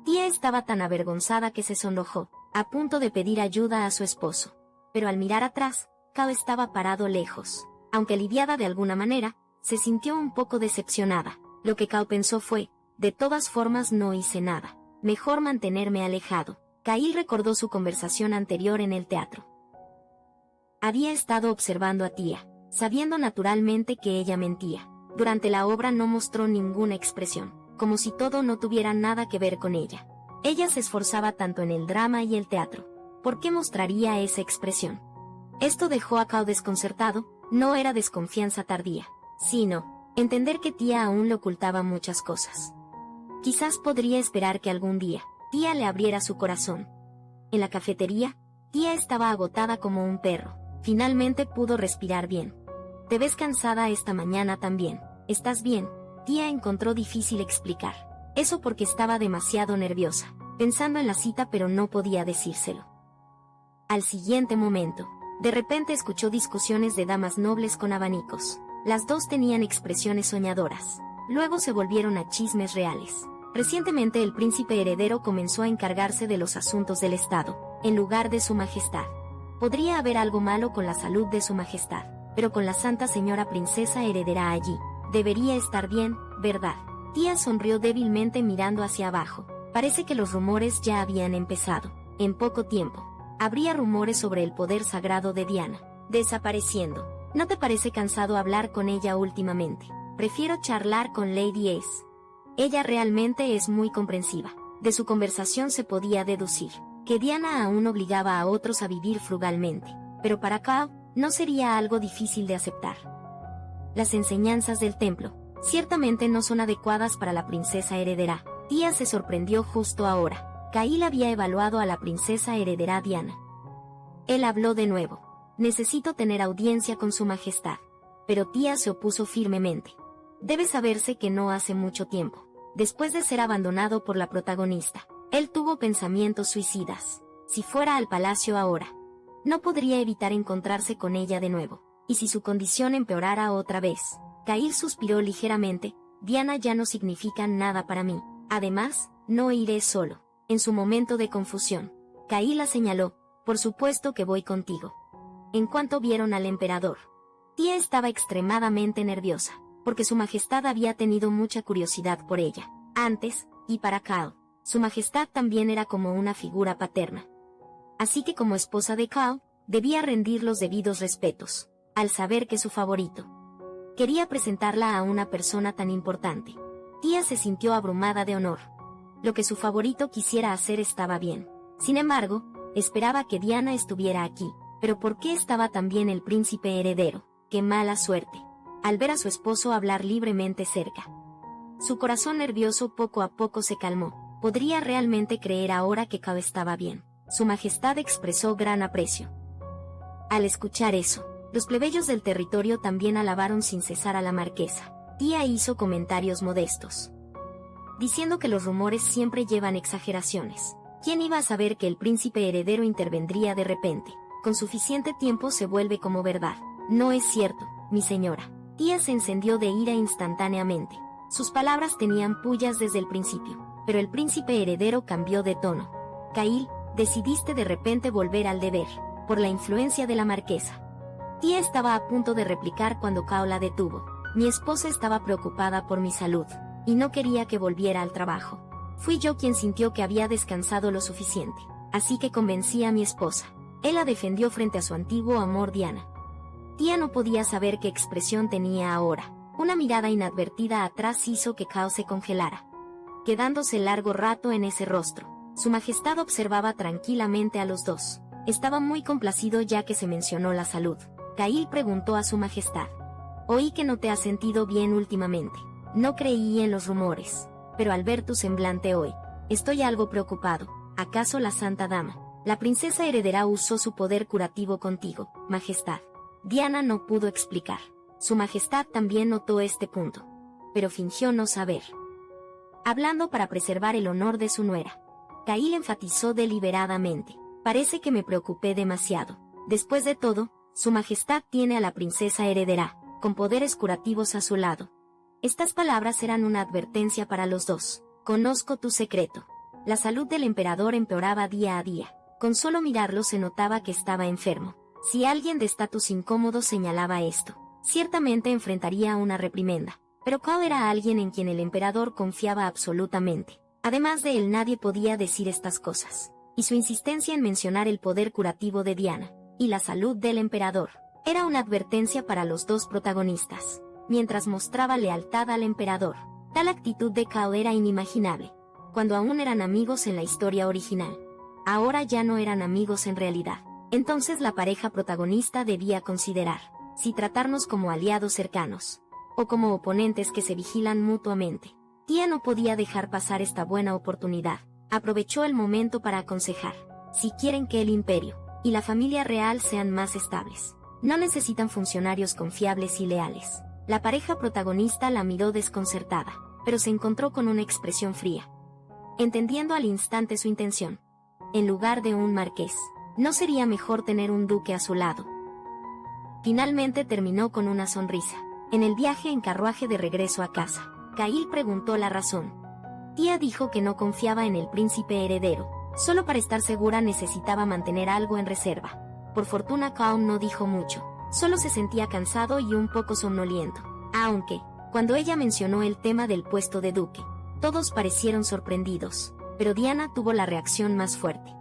Tía estaba tan avergonzada que se sonrojó, a punto de pedir ayuda a su esposo. Pero al mirar atrás, Cao estaba parado lejos. Aunque aliviada de alguna manera, se sintió un poco decepcionada. Lo que Cao pensó fue, de todas formas no hice nada. Mejor mantenerme alejado. Cail recordó su conversación anterior en el teatro. Había estado observando a Tía, sabiendo naturalmente que ella mentía. Durante la obra no mostró ninguna expresión, como si todo no tuviera nada que ver con ella. Ella se esforzaba tanto en el drama y el teatro. ¿Por qué mostraría esa expresión? Esto dejó a Cao desconcertado. No era desconfianza tardía, sino Entender que tía aún le ocultaba muchas cosas. Quizás podría esperar que algún día, tía le abriera su corazón. En la cafetería, tía estaba agotada como un perro. Finalmente pudo respirar bien. Te ves cansada esta mañana también. ¿Estás bien? Tía encontró difícil explicar. Eso porque estaba demasiado nerviosa, pensando en la cita pero no podía decírselo. Al siguiente momento, de repente escuchó discusiones de damas nobles con abanicos. Las dos tenían expresiones soñadoras. Luego se volvieron a chismes reales. Recientemente el príncipe heredero comenzó a encargarse de los asuntos del Estado, en lugar de su majestad. Podría haber algo malo con la salud de su majestad, pero con la santa señora princesa heredera allí, debería estar bien, ¿verdad? Tía sonrió débilmente mirando hacia abajo. Parece que los rumores ya habían empezado. En poco tiempo, habría rumores sobre el poder sagrado de Diana, desapareciendo. ¿No te parece cansado hablar con ella últimamente? Prefiero charlar con Lady Ace. Ella realmente es muy comprensiva. De su conversación se podía deducir que Diana aún obligaba a otros a vivir frugalmente, pero para Cao, no sería algo difícil de aceptar. Las enseñanzas del templo, ciertamente no son adecuadas para la princesa heredera. Tía se sorprendió justo ahora. Cail había evaluado a la princesa heredera Diana. Él habló de nuevo. Necesito tener audiencia con su majestad. Pero tía se opuso firmemente. Debe saberse que no hace mucho tiempo, después de ser abandonado por la protagonista, él tuvo pensamientos suicidas. Si fuera al palacio ahora, no podría evitar encontrarse con ella de nuevo. Y si su condición empeorara otra vez, Cail suspiró ligeramente. Diana ya no significa nada para mí. Además, no iré solo. En su momento de confusión, Cail la señaló. Por supuesto que voy contigo. En cuanto vieron al emperador, tía estaba extremadamente nerviosa, porque su majestad había tenido mucha curiosidad por ella. Antes, y para Cao, su majestad también era como una figura paterna. Así que como esposa de Cao, debía rendir los debidos respetos, al saber que su favorito quería presentarla a una persona tan importante. Tía se sintió abrumada de honor. Lo que su favorito quisiera hacer estaba bien. Sin embargo, esperaba que Diana estuviera aquí. Pero ¿por qué estaba también el príncipe heredero? ¡Qué mala suerte! Al ver a su esposo hablar libremente cerca, su corazón nervioso poco a poco se calmó. ¿Podría realmente creer ahora que Cao estaba bien? Su majestad expresó gran aprecio. Al escuchar eso, los plebeyos del territorio también alabaron sin cesar a la marquesa. Tía hizo comentarios modestos, diciendo que los rumores siempre llevan exageraciones. ¿Quién iba a saber que el príncipe heredero intervendría de repente? Con suficiente tiempo se vuelve como verdad. No es cierto, mi señora. Tía se encendió de ira instantáneamente. Sus palabras tenían pullas desde el principio, pero el príncipe heredero cambió de tono. Cail, decidiste de repente volver al deber, por la influencia de la marquesa. Tía estaba a punto de replicar cuando Cao la detuvo. Mi esposa estaba preocupada por mi salud, y no quería que volviera al trabajo. Fui yo quien sintió que había descansado lo suficiente, así que convencí a mi esposa. Él la defendió frente a su antiguo amor Diana. Tía no podía saber qué expresión tenía ahora. Una mirada inadvertida atrás hizo que Cao se congelara, quedándose largo rato en ese rostro. Su majestad observaba tranquilamente a los dos. Estaba muy complacido ya que se mencionó la salud. Cail preguntó a su majestad. Oí que no te has sentido bien últimamente. No creí en los rumores, pero al ver tu semblante hoy, estoy algo preocupado. ¿Acaso la santa dama, la princesa heredera, usó su poder curativo contigo, majestad? Diana no pudo explicar. Su majestad también notó este punto, pero fingió no saber, hablando para preservar el honor de su nuera. Cail enfatizó deliberadamente. Parece que me preocupé demasiado. Después de todo, su majestad tiene a la princesa heredera, con poderes curativos a su lado. Estas palabras eran una advertencia para los dos. Conozco tu secreto. La salud del emperador empeoraba día a día. Con solo mirarlo se notaba que estaba enfermo. Si alguien de estatus incómodo señalaba esto, ciertamente enfrentaría una reprimenda. Pero Cao era alguien en quien el emperador confiaba absolutamente. Además de él nadie podía decir estas cosas. Y su insistencia en mencionar el poder curativo de Diana y la salud del emperador era una advertencia para los dos protagonistas. Mientras mostraba lealtad al emperador, tal actitud de Cao era inimaginable, cuando aún eran amigos en la historia original. Ahora ya no eran amigos en realidad. Entonces la pareja protagonista debía considerar si tratarnos como aliados cercanos. o como oponentes que se vigilan mutuamente. Tía no podía dejar pasar esta buena oportunidad. Aprovechó el momento para aconsejar. Si quieren que el imperio y la familia real sean más estables, no necesitan funcionarios confiables y leales. La pareja protagonista la miró desconcertada, pero se encontró con una expresión fría, entendiendo al instante su intención. En lugar de un marqués, ¿no sería mejor tener un duque a su lado? Finalmente terminó con una sonrisa. En el viaje en carruaje de regreso a casa, Kyle preguntó la razón. Tía dijo que no confiaba en el príncipe heredero. Solo para estar segura necesitaba mantener algo en reserva. Por fortuna Kyle no dijo mucho. Solo se sentía cansado y un poco somnoliento. Aunque, cuando ella mencionó el tema del puesto de duque, todos parecieron sorprendidos. Pero Diana tuvo la reacción más fuerte,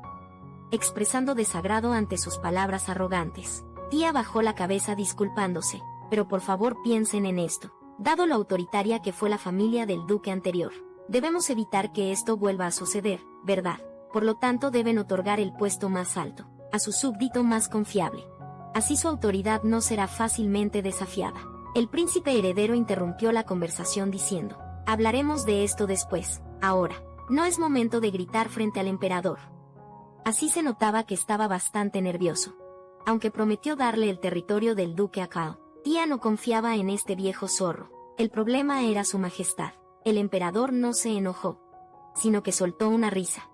expresando desagrado ante sus palabras arrogantes. Tía bajó la cabeza disculpándose. Pero por favor piensen en esto. Dado lo autoritaria que fue la familia del duque anterior, debemos evitar que esto vuelva a suceder, ¿verdad? Por lo tanto deben otorgar el puesto más alto a su súbdito más confiable. Así su autoridad no será fácilmente desafiada. El príncipe heredero interrumpió la conversación diciendo: hablaremos de esto después. Ahora, no es momento de gritar frente al emperador. Así se notaba que estaba bastante nervioso. Aunque prometió darle el territorio del duque a Cao, Tía no confiaba en este viejo zorro. El problema era su majestad. El emperador no se enojó, sino que soltó una risa,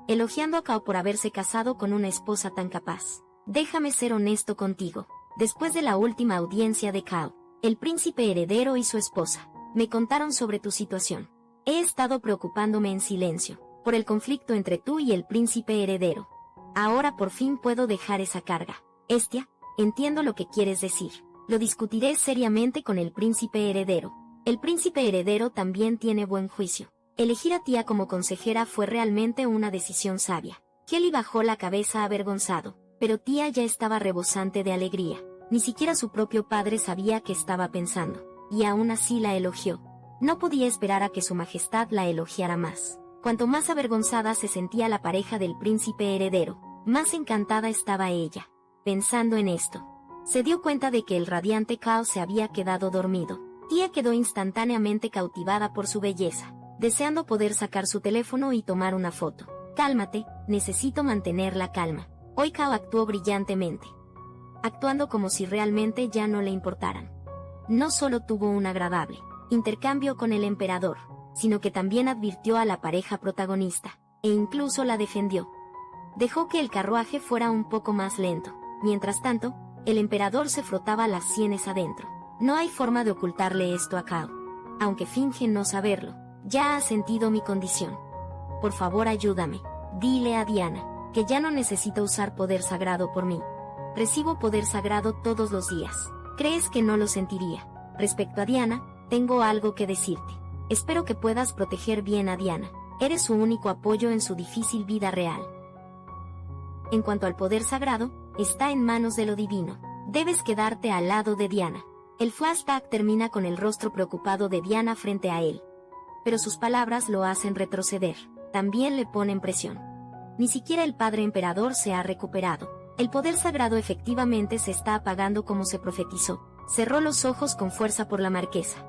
elogiando a Cao por haberse casado con una esposa tan capaz. Déjame ser honesto contigo. Después de la última audiencia de Cao, el príncipe heredero y su esposa me contaron sobre tu situación. He estado preocupándome en silencio por el conflicto entre tú y el príncipe heredero. Ahora por fin puedo dejar esa carga. Hestia, entiendo lo que quieres decir. Lo discutiré seriamente con el príncipe heredero. El príncipe heredero también tiene buen juicio. Elegir a Tía como consejera fue realmente una decisión sabia. Kelly bajó la cabeza avergonzado, pero Tía ya estaba rebosante de alegría. Ni siquiera su propio padre sabía qué estaba pensando, y aún así la elogió. No podía esperar a que su majestad la elogiara más. Cuanto más avergonzada se sentía la pareja del príncipe heredero, más encantada estaba ella. Pensando en esto, se dio cuenta de que el radiante Cao se había quedado dormido. Tía quedó instantáneamente cautivada por su belleza, deseando poder sacar su teléfono y tomar una foto. Cálmate, necesito mantener la calma. Hoy Cao actuó brillantemente, actuando como si realmente ya no le importaran. No solo tuvo un agradable intercambio con el emperador, sino que también advirtió a la pareja protagonista, e incluso la defendió. Dejó que el carruaje fuera un poco más lento. Mientras tanto, el emperador se frotaba las sienes adentro. No hay forma de ocultarle esto a Cao. Aunque finge no saberlo, ya ha sentido mi condición. Por favor ayúdame. Dile a Diana que ya no necesita usar poder sagrado por mí. Recibo poder sagrado todos los días. ¿Crees que no lo sentiría? Respecto a Diana, tengo algo que decirte. Espero que puedas proteger bien a Diana. Eres su único apoyo en su difícil vida real. En cuanto al poder sagrado, está en manos de lo divino. Debes quedarte al lado de Diana. El flashback termina con el rostro preocupado de Diana frente a él. Pero sus palabras lo hacen retroceder. También le ponen presión. Ni siquiera el padre emperador se ha recuperado. El poder sagrado efectivamente se está apagando como se profetizó. Cerró los ojos con fuerza por la marquesa.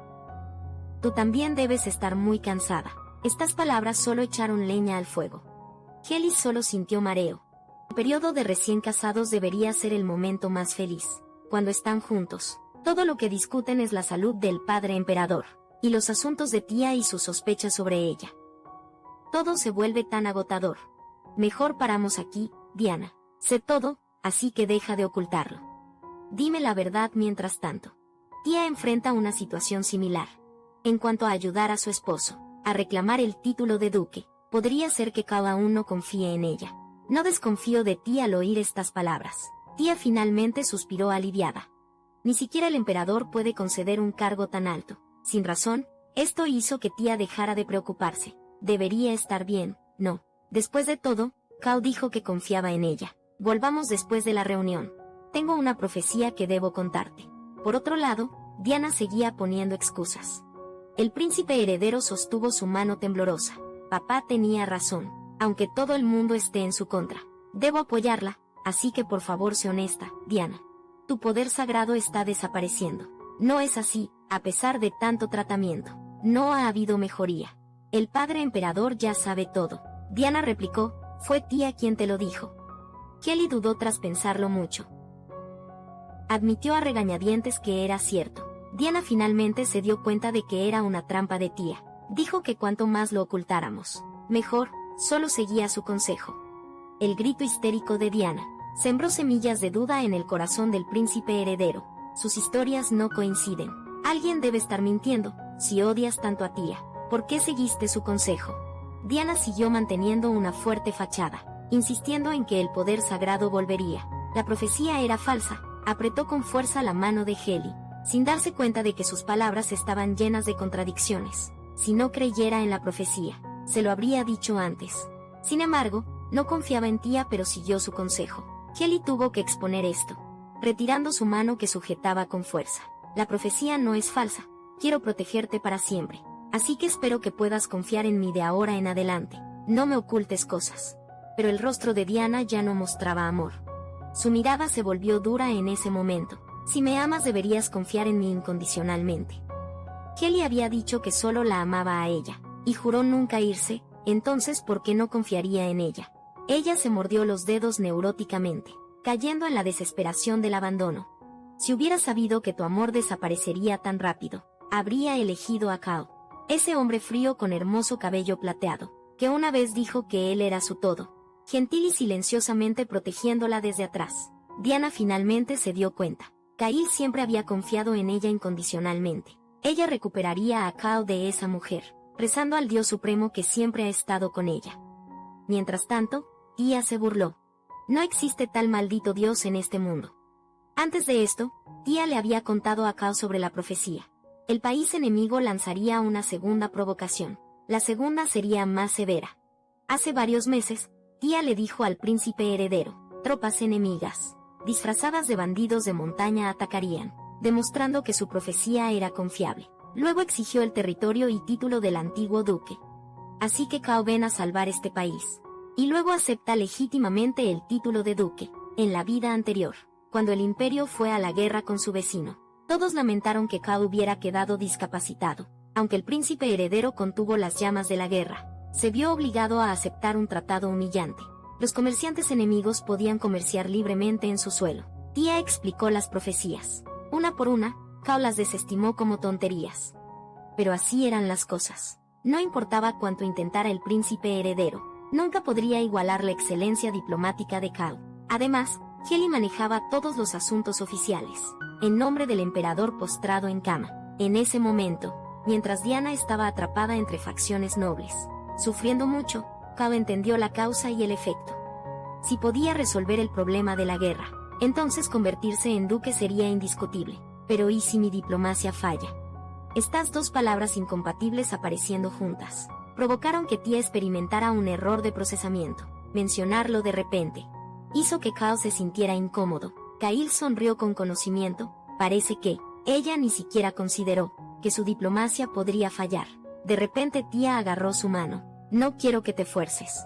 Tú también debes estar muy cansada. Estas palabras solo echaron leña al fuego. Kelly solo sintió mareo. El periodo de recién casados debería ser el momento más feliz. Cuando están juntos, todo lo que discuten es la salud del padre emperador, y los asuntos de Tía y sus sospechas sobre ella. Todo se vuelve tan agotador. Mejor paramos aquí, Diana. Sé todo, así que deja de ocultarlo. Dime la verdad mientras tanto. Tía enfrenta una situación similar. En cuanto a ayudar a su esposo a reclamar el título de duque, podría ser que cada uno confíe en ella. No desconfío de ti al oír estas palabras. Tía finalmente suspiró aliviada. Ni siquiera el emperador puede conceder un cargo tan alto. Sin razón, esto hizo que Tía dejara de preocuparse. Debería estar bien, ¿no? Después de todo, Cao dijo que confiaba en ella. Volvamos después de la reunión. Tengo una profecía que debo contarte. Por otro lado, Diana seguía poniendo excusas. El príncipe heredero sostuvo su mano temblorosa. Papá tenía razón. Aunque todo el mundo esté en su contra, debo apoyarla, así que por favor sé honesta, Diana. Tu poder sagrado está desapareciendo. No es así, a pesar de tanto tratamiento. No ha habido mejoría. El padre emperador ya sabe todo. Diana replicó, fue tía quien te lo dijo. Kelly dudó tras pensarlo mucho. Admitió a regañadientes que era cierto. Diana finalmente se dio cuenta de que era una trampa de tía. Dijo que cuanto más lo ocultáramos, mejor. Solo seguía su consejo. El grito histérico de Diana sembró semillas de duda en el corazón del príncipe heredero. Sus historias no coinciden. Alguien debe estar mintiendo. Si odias tanto a tía, ¿por qué seguiste su consejo? Diana siguió manteniendo una fuerte fachada, insistiendo en que el poder sagrado volvería. La profecía era falsa. Apretó con fuerza la mano de Heli, sin darse cuenta de que sus palabras estaban llenas de contradicciones. Si no creyera en la profecía, se lo habría dicho antes. Sin embargo, no confiaba en tía, pero siguió su consejo. Heli tuvo que exponer esto, retirando su mano que sujetaba con fuerza. La profecía no es falsa. Quiero protegerte para siempre. Así que espero que puedas confiar en mí de ahora en adelante. No me ocultes cosas. Pero el rostro de Diana ya no mostraba amor. Su mirada se volvió dura en ese momento. Si me amas deberías confiar en mí incondicionalmente. Kelly había dicho que solo la amaba a ella, y juró nunca irse, entonces ¿por qué no confiaría en ella? Ella se mordió los dedos neuróticamente, cayendo en la desesperación del abandono. Si hubiera sabido que tu amor desaparecería tan rápido, habría elegido a Cao. Ese hombre frío con hermoso cabello plateado, que una vez dijo que él era su todo. Gentil y silenciosamente protegiéndola desde atrás. Diana finalmente se dio cuenta. Kail siempre había confiado en ella incondicionalmente. Ella recuperaría a Cao de esa mujer, rezando al Dios Supremo que siempre ha estado con ella. Mientras tanto, Tia se burló. No existe tal maldito Dios en este mundo. Antes de esto, Tia le había contado a Cao sobre la profecía. El país enemigo lanzaría una segunda provocación. La segunda sería más severa. Hace varios meses, Tia le dijo al príncipe heredero, tropas enemigas, disfrazadas de bandidos de montaña atacarían, demostrando que su profecía era confiable. Luego exigió el territorio y título del antiguo duque. Así que Cao ven a salvar este país. Y luego acepta legítimamente el título de duque, en la vida anterior, cuando el imperio fue a la guerra con su vecino. Todos lamentaron que Cao hubiera quedado discapacitado, aunque el príncipe heredero contuvo las llamas de la guerra. Se vio obligado a aceptar un tratado humillante. Los comerciantes enemigos podían comerciar libremente en su suelo. Tia explicó las profecías. Una por una, Cao las desestimó como tonterías. Pero así eran las cosas. No importaba cuánto intentara el príncipe heredero, nunca podría igualar la excelencia diplomática de Cao. Además, Heli manejaba todos los asuntos oficiales, en nombre del emperador postrado en cama. En ese momento, mientras Diana estaba atrapada entre facciones nobles, sufriendo mucho, Cao entendió la causa y el efecto. Si podía resolver el problema de la guerra, entonces convertirse en duque sería indiscutible. Pero ¿y si mi diplomacia falla? Estas dos palabras incompatibles apareciendo juntas, provocaron que Tia experimentara un error de procesamiento. Mencionarlo de repente hizo que Cao se sintiera incómodo. Kail sonrió con conocimiento. Parece que ella ni siquiera consideró que su diplomacia podría fallar. De repente Tia agarró su mano. No quiero que te fuerces.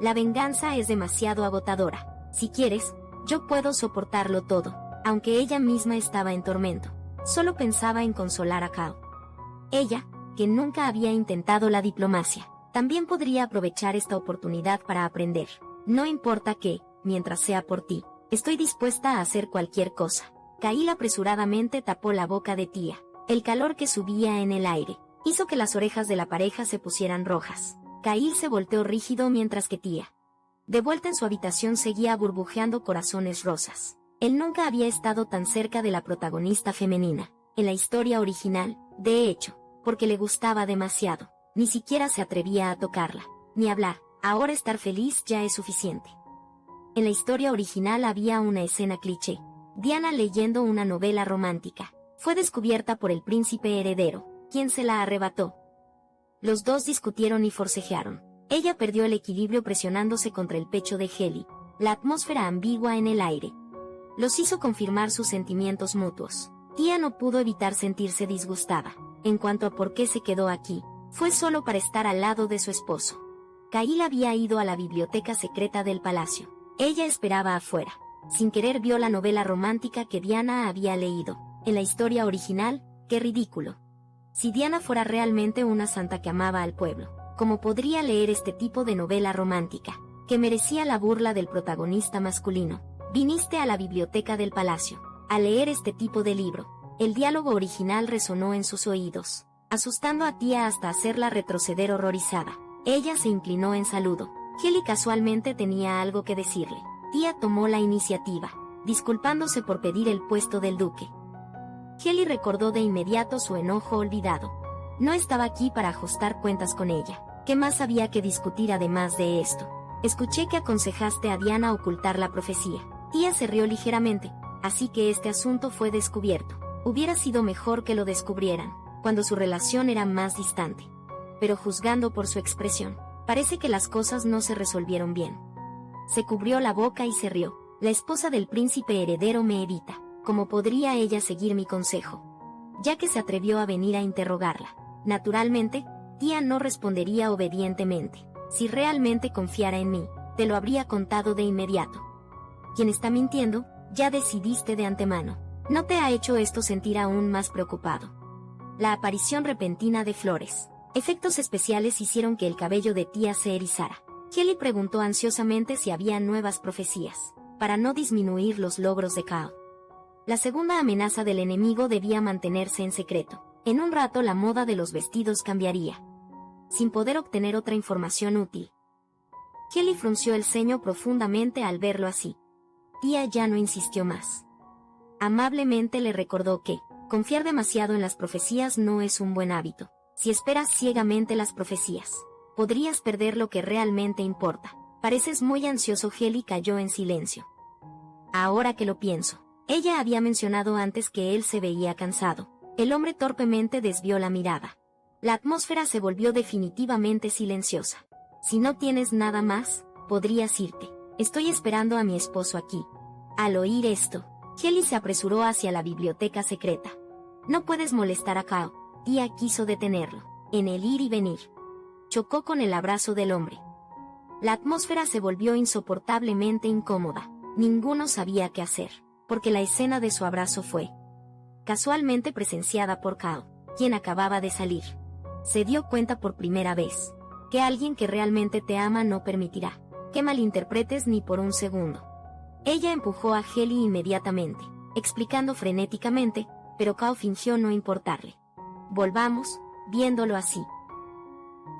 La venganza es demasiado agotadora. Si quieres, yo puedo soportarlo todo. Aunque ella misma estaba en tormento, solo pensaba en consolar a Cao. Ella, que nunca había intentado la diplomacia, también podría aprovechar esta oportunidad para aprender. No importa qué, mientras sea por ti, estoy dispuesta a hacer cualquier cosa. Kail apresuradamente tapó la boca de Tia. El calor que subía en el aire hizo que las orejas de la pareja se pusieran rojas. Kail se volteó rígido mientras que Tia, de vuelta en su habitación, seguía burbujeando corazones rosas. Él nunca había estado tan cerca de la protagonista femenina, en la historia original, de hecho, porque le gustaba demasiado. Ni siquiera se atrevía a tocarla, ni hablar. Ahora estar feliz ya es suficiente. En la historia original había una escena cliché. Diana leyendo una novela romántica. Fue descubierta por el príncipe heredero, quien se la arrebató. Los dos discutieron y forcejearon. Ella perdió el equilibrio presionándose contra el pecho de Heli. La atmósfera ambigua en el aire los hizo confirmar sus sentimientos mutuos. Tia no pudo evitar sentirse disgustada. En cuanto a por qué se quedó aquí, fue solo para estar al lado de su esposo. Kail había ido a la biblioteca secreta del palacio. Ella esperaba afuera. Sin querer vio la novela romántica que Diana había leído. En la historia original, ¡Qué ridículo! Si Diana fuera realmente una santa que amaba al pueblo, ¿cómo podría leer este tipo de novela romántica, que merecía la burla del protagonista masculino? Viniste a la biblioteca del palacio a leer este tipo de libro. El diálogo original resonó en sus oídos, asustando a Tía hasta hacerla retroceder horrorizada. Ella se inclinó en saludo. Kelly casualmente tenía algo que decirle. Tía tomó la iniciativa, disculpándose por pedir el puesto del duque. Kelly recordó de inmediato su enojo olvidado. No estaba aquí para ajustar cuentas con ella. ¿Qué más había que discutir además de esto? Escuché que aconsejaste a Diana ocultar la profecía. Tía se rió ligeramente, así que este asunto fue descubierto. Hubiera sido mejor que lo descubrieran, cuando su relación era más distante. Pero juzgando por su expresión, parece que las cosas no se resolvieron bien. Se cubrió la boca y se rió. La esposa del príncipe heredero me evita. ¿Cómo podría ella seguir mi consejo? Ya que se atrevió a venir a interrogarla. Naturalmente, Tía no respondería obedientemente. Si realmente confiara en mí, te lo habría contado de inmediato. Quien está mintiendo, ya decidiste de antemano. ¿No te ha hecho esto sentir aún más preocupado? La aparición repentina de flores. Efectos especiales hicieron que el cabello de Tía se erizara. Kelly preguntó ansiosamente si había nuevas profecías, para no disminuir los logros de Cao. La segunda amenaza del enemigo debía mantenerse en secreto. En un rato la moda de los vestidos cambiaría, sin poder obtener otra información útil. Kelly frunció el ceño profundamente al verlo así. Tía ya no insistió más. Amablemente le recordó que confiar demasiado en las profecías no es un buen hábito. Si esperas ciegamente las profecías, podrías perder lo que realmente importa. Pareces muy ansioso. Kelly cayó en silencio. Ahora que lo pienso, ella había mencionado antes que él se veía cansado. El hombre torpemente desvió la mirada. La atmósfera se volvió definitivamente silenciosa. Si no tienes nada más, podrías irte. Estoy esperando a mi esposo aquí. Al oír esto, Kelly se apresuró hacia la biblioteca secreta. No puedes molestar a Cao. Tía quiso detenerlo. En el ir y venir, chocó con el abrazo del hombre. La atmósfera se volvió insoportablemente incómoda. Ninguno sabía qué hacer, porque la escena de su abrazo fue casualmente presenciada por Cao, quien acababa de salir. Se dio cuenta por primera vez que alguien que realmente te ama no permitirá que malinterpretes ni por un segundo. Ella empujó a Kelly inmediatamente, explicando frenéticamente, pero Cao fingió no importarle. Volvamos, viéndolo así.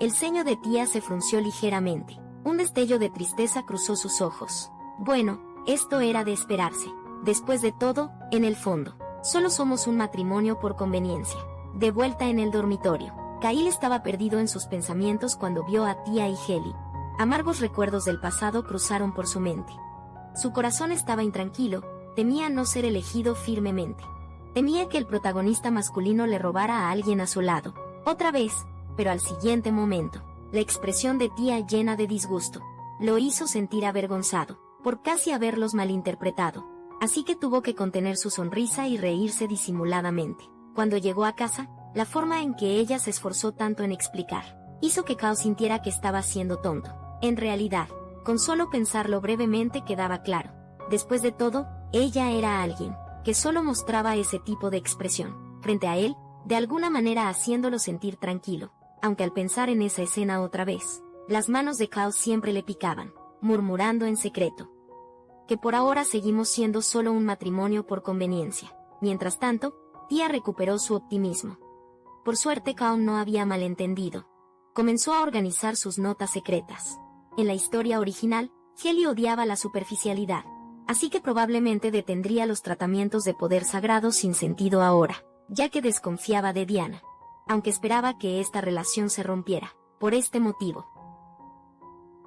El ceño de Tía se frunció ligeramente. Un destello de tristeza cruzó sus ojos. Bueno, esto era de esperarse. Después de todo, en el fondo, solo somos un matrimonio por conveniencia. De vuelta en el dormitorio, Kyle estaba perdido en sus pensamientos cuando vio a Tía y Kelly. Amargos recuerdos del pasado cruzaron por su mente. Su corazón estaba intranquilo, temía no ser elegido firmemente. Temía que el protagonista masculino le robara a alguien a su lado. Otra vez, pero al siguiente momento, la expresión de Tía llena de disgusto lo hizo sentir avergonzado por casi haberlos malinterpretado. Así que tuvo que contener su sonrisa y reírse disimuladamente. Cuando llegó a casa, la forma en que ella se esforzó tanto en explicar hizo que Cao sintiera que estaba siendo tonto. En realidad, con solo pensarlo brevemente quedaba claro. Después de todo, ella era alguien que solo mostraba ese tipo de expresión frente a él, de alguna manera haciéndolo sentir tranquilo. Aunque al pensar en esa escena otra vez, las manos de Cao siempre le picaban, murmurando en secreto que por ahora seguimos siendo solo un matrimonio por conveniencia. Mientras tanto, Tía recuperó su optimismo. Por suerte Cao no había malentendido. Comenzó a organizar sus notas secretas. En la historia original, Kelly odiaba la superficialidad, así que probablemente detendría los tratamientos de poder sagrado sin sentido ahora, ya que desconfiaba de Diana, aunque esperaba que esta relación se rompiera. Por este motivo,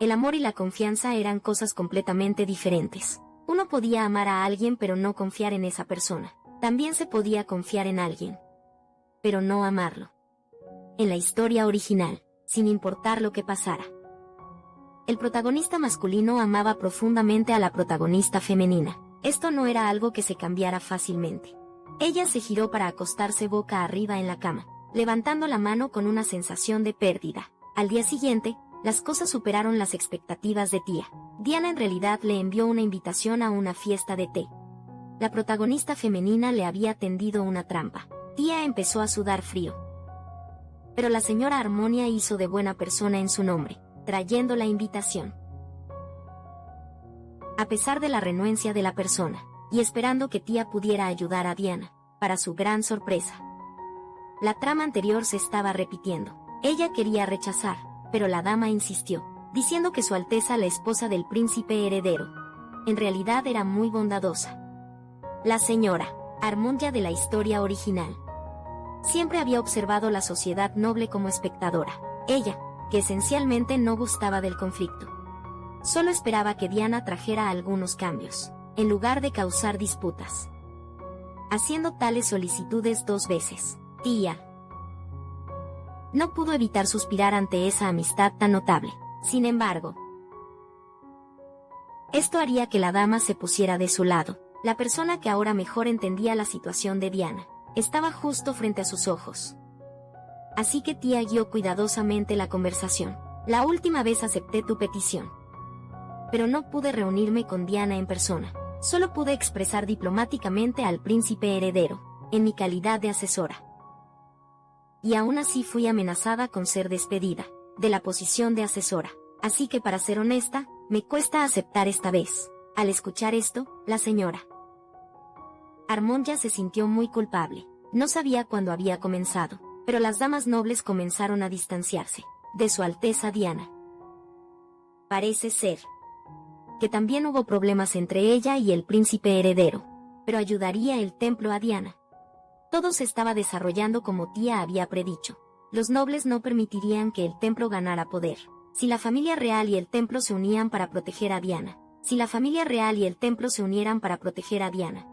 el amor y la confianza eran cosas completamente diferentes. Uno podía amar a alguien pero no confiar en esa persona. También se podía confiar en alguien, pero no amarlo. En la historia original, sin importar lo que pasara, el protagonista masculino amaba profundamente a la protagonista femenina. Esto no era algo que se cambiara fácilmente. Ella se giró para acostarse boca arriba en la cama, levantando la mano con una sensación de pérdida. Al día siguiente, las cosas superaron las expectativas de Tía. Diana en realidad le envió una invitación a una fiesta de té. La protagonista femenina le había tendido una trampa. Tía empezó a sudar frío. Pero la señora Harmonia hizo de buena persona en su nombre, trayendo la invitación. A pesar de la renuencia de la persona, y esperando que tía pudiera ayudar a Diana, para su gran sorpresa, la trama anterior se estaba repitiendo. Ella quería rechazar, pero la dama insistió, diciendo que Su Alteza la esposa del príncipe heredero, en realidad era muy bondadosa. La señora Harmonia de la historia original siempre había observado la sociedad noble como espectadora. Ella, que esencialmente no gustaba del conflicto, solo esperaba que Diana trajera algunos cambios, en lugar de causar disputas. Haciendo tales solicitudes 2 veces, tía no pudo evitar suspirar ante esa amistad tan notable. Sin embargo, esto haría que la dama se pusiera de su lado. La persona que ahora mejor entendía la situación de Diana estaba justo frente a sus ojos. Así que tía guió cuidadosamente la conversación. La última vez acepté tu petición, pero no pude reunirme con Diana en persona. Solo pude expresar diplomáticamente al príncipe heredero, en mi calidad de asesora. Y aún así fui amenazada con ser despedida de la posición de asesora. Así que, para ser honesta, me cuesta aceptar esta vez. Al escuchar esto, la señora Harmonia se sintió muy culpable. No sabía cuándo había comenzado, pero las damas nobles comenzaron a distanciarse de Su Alteza Diana. Parece ser que también hubo problemas entre ella y el príncipe heredero, pero ayudaría el templo a Diana. Todo se estaba desarrollando como tía había predicho. Los nobles no permitirían que el templo ganara poder. Si la familia real y el templo se unían para proteger a Diana, si la familia real y el templo se unieran para proteger a Diana,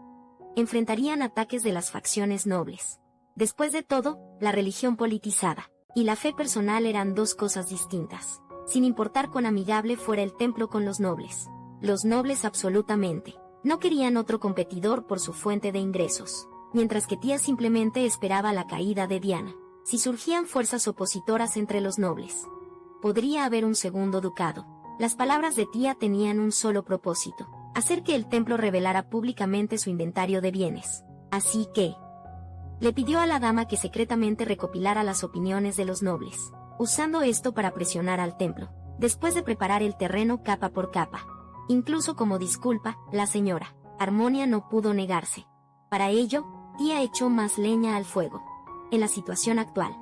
enfrentarían ataques de las facciones nobles. Después de todo, la religión politizada y la fe personal eran 2 cosas distintas, sin importar cuán amigable fuera el templo con los nobles. Los nobles absolutamente no querían otro competidor por su fuente de ingresos, mientras que tía simplemente esperaba la caída de Diana. Si surgían fuerzas opositoras entre los nobles, podría haber un segundo ducado. Las palabras de tía tenían un solo propósito: hacer que el templo revelara públicamente su inventario de bienes. Así que le pidió a la dama que secretamente recopilara las opiniones de los nobles, usando esto para presionar al templo, después de preparar el terreno capa por capa. Incluso como disculpa, la señora Harmonia no pudo negarse. Para ello, tía echó más leña al fuego. En la situación actual,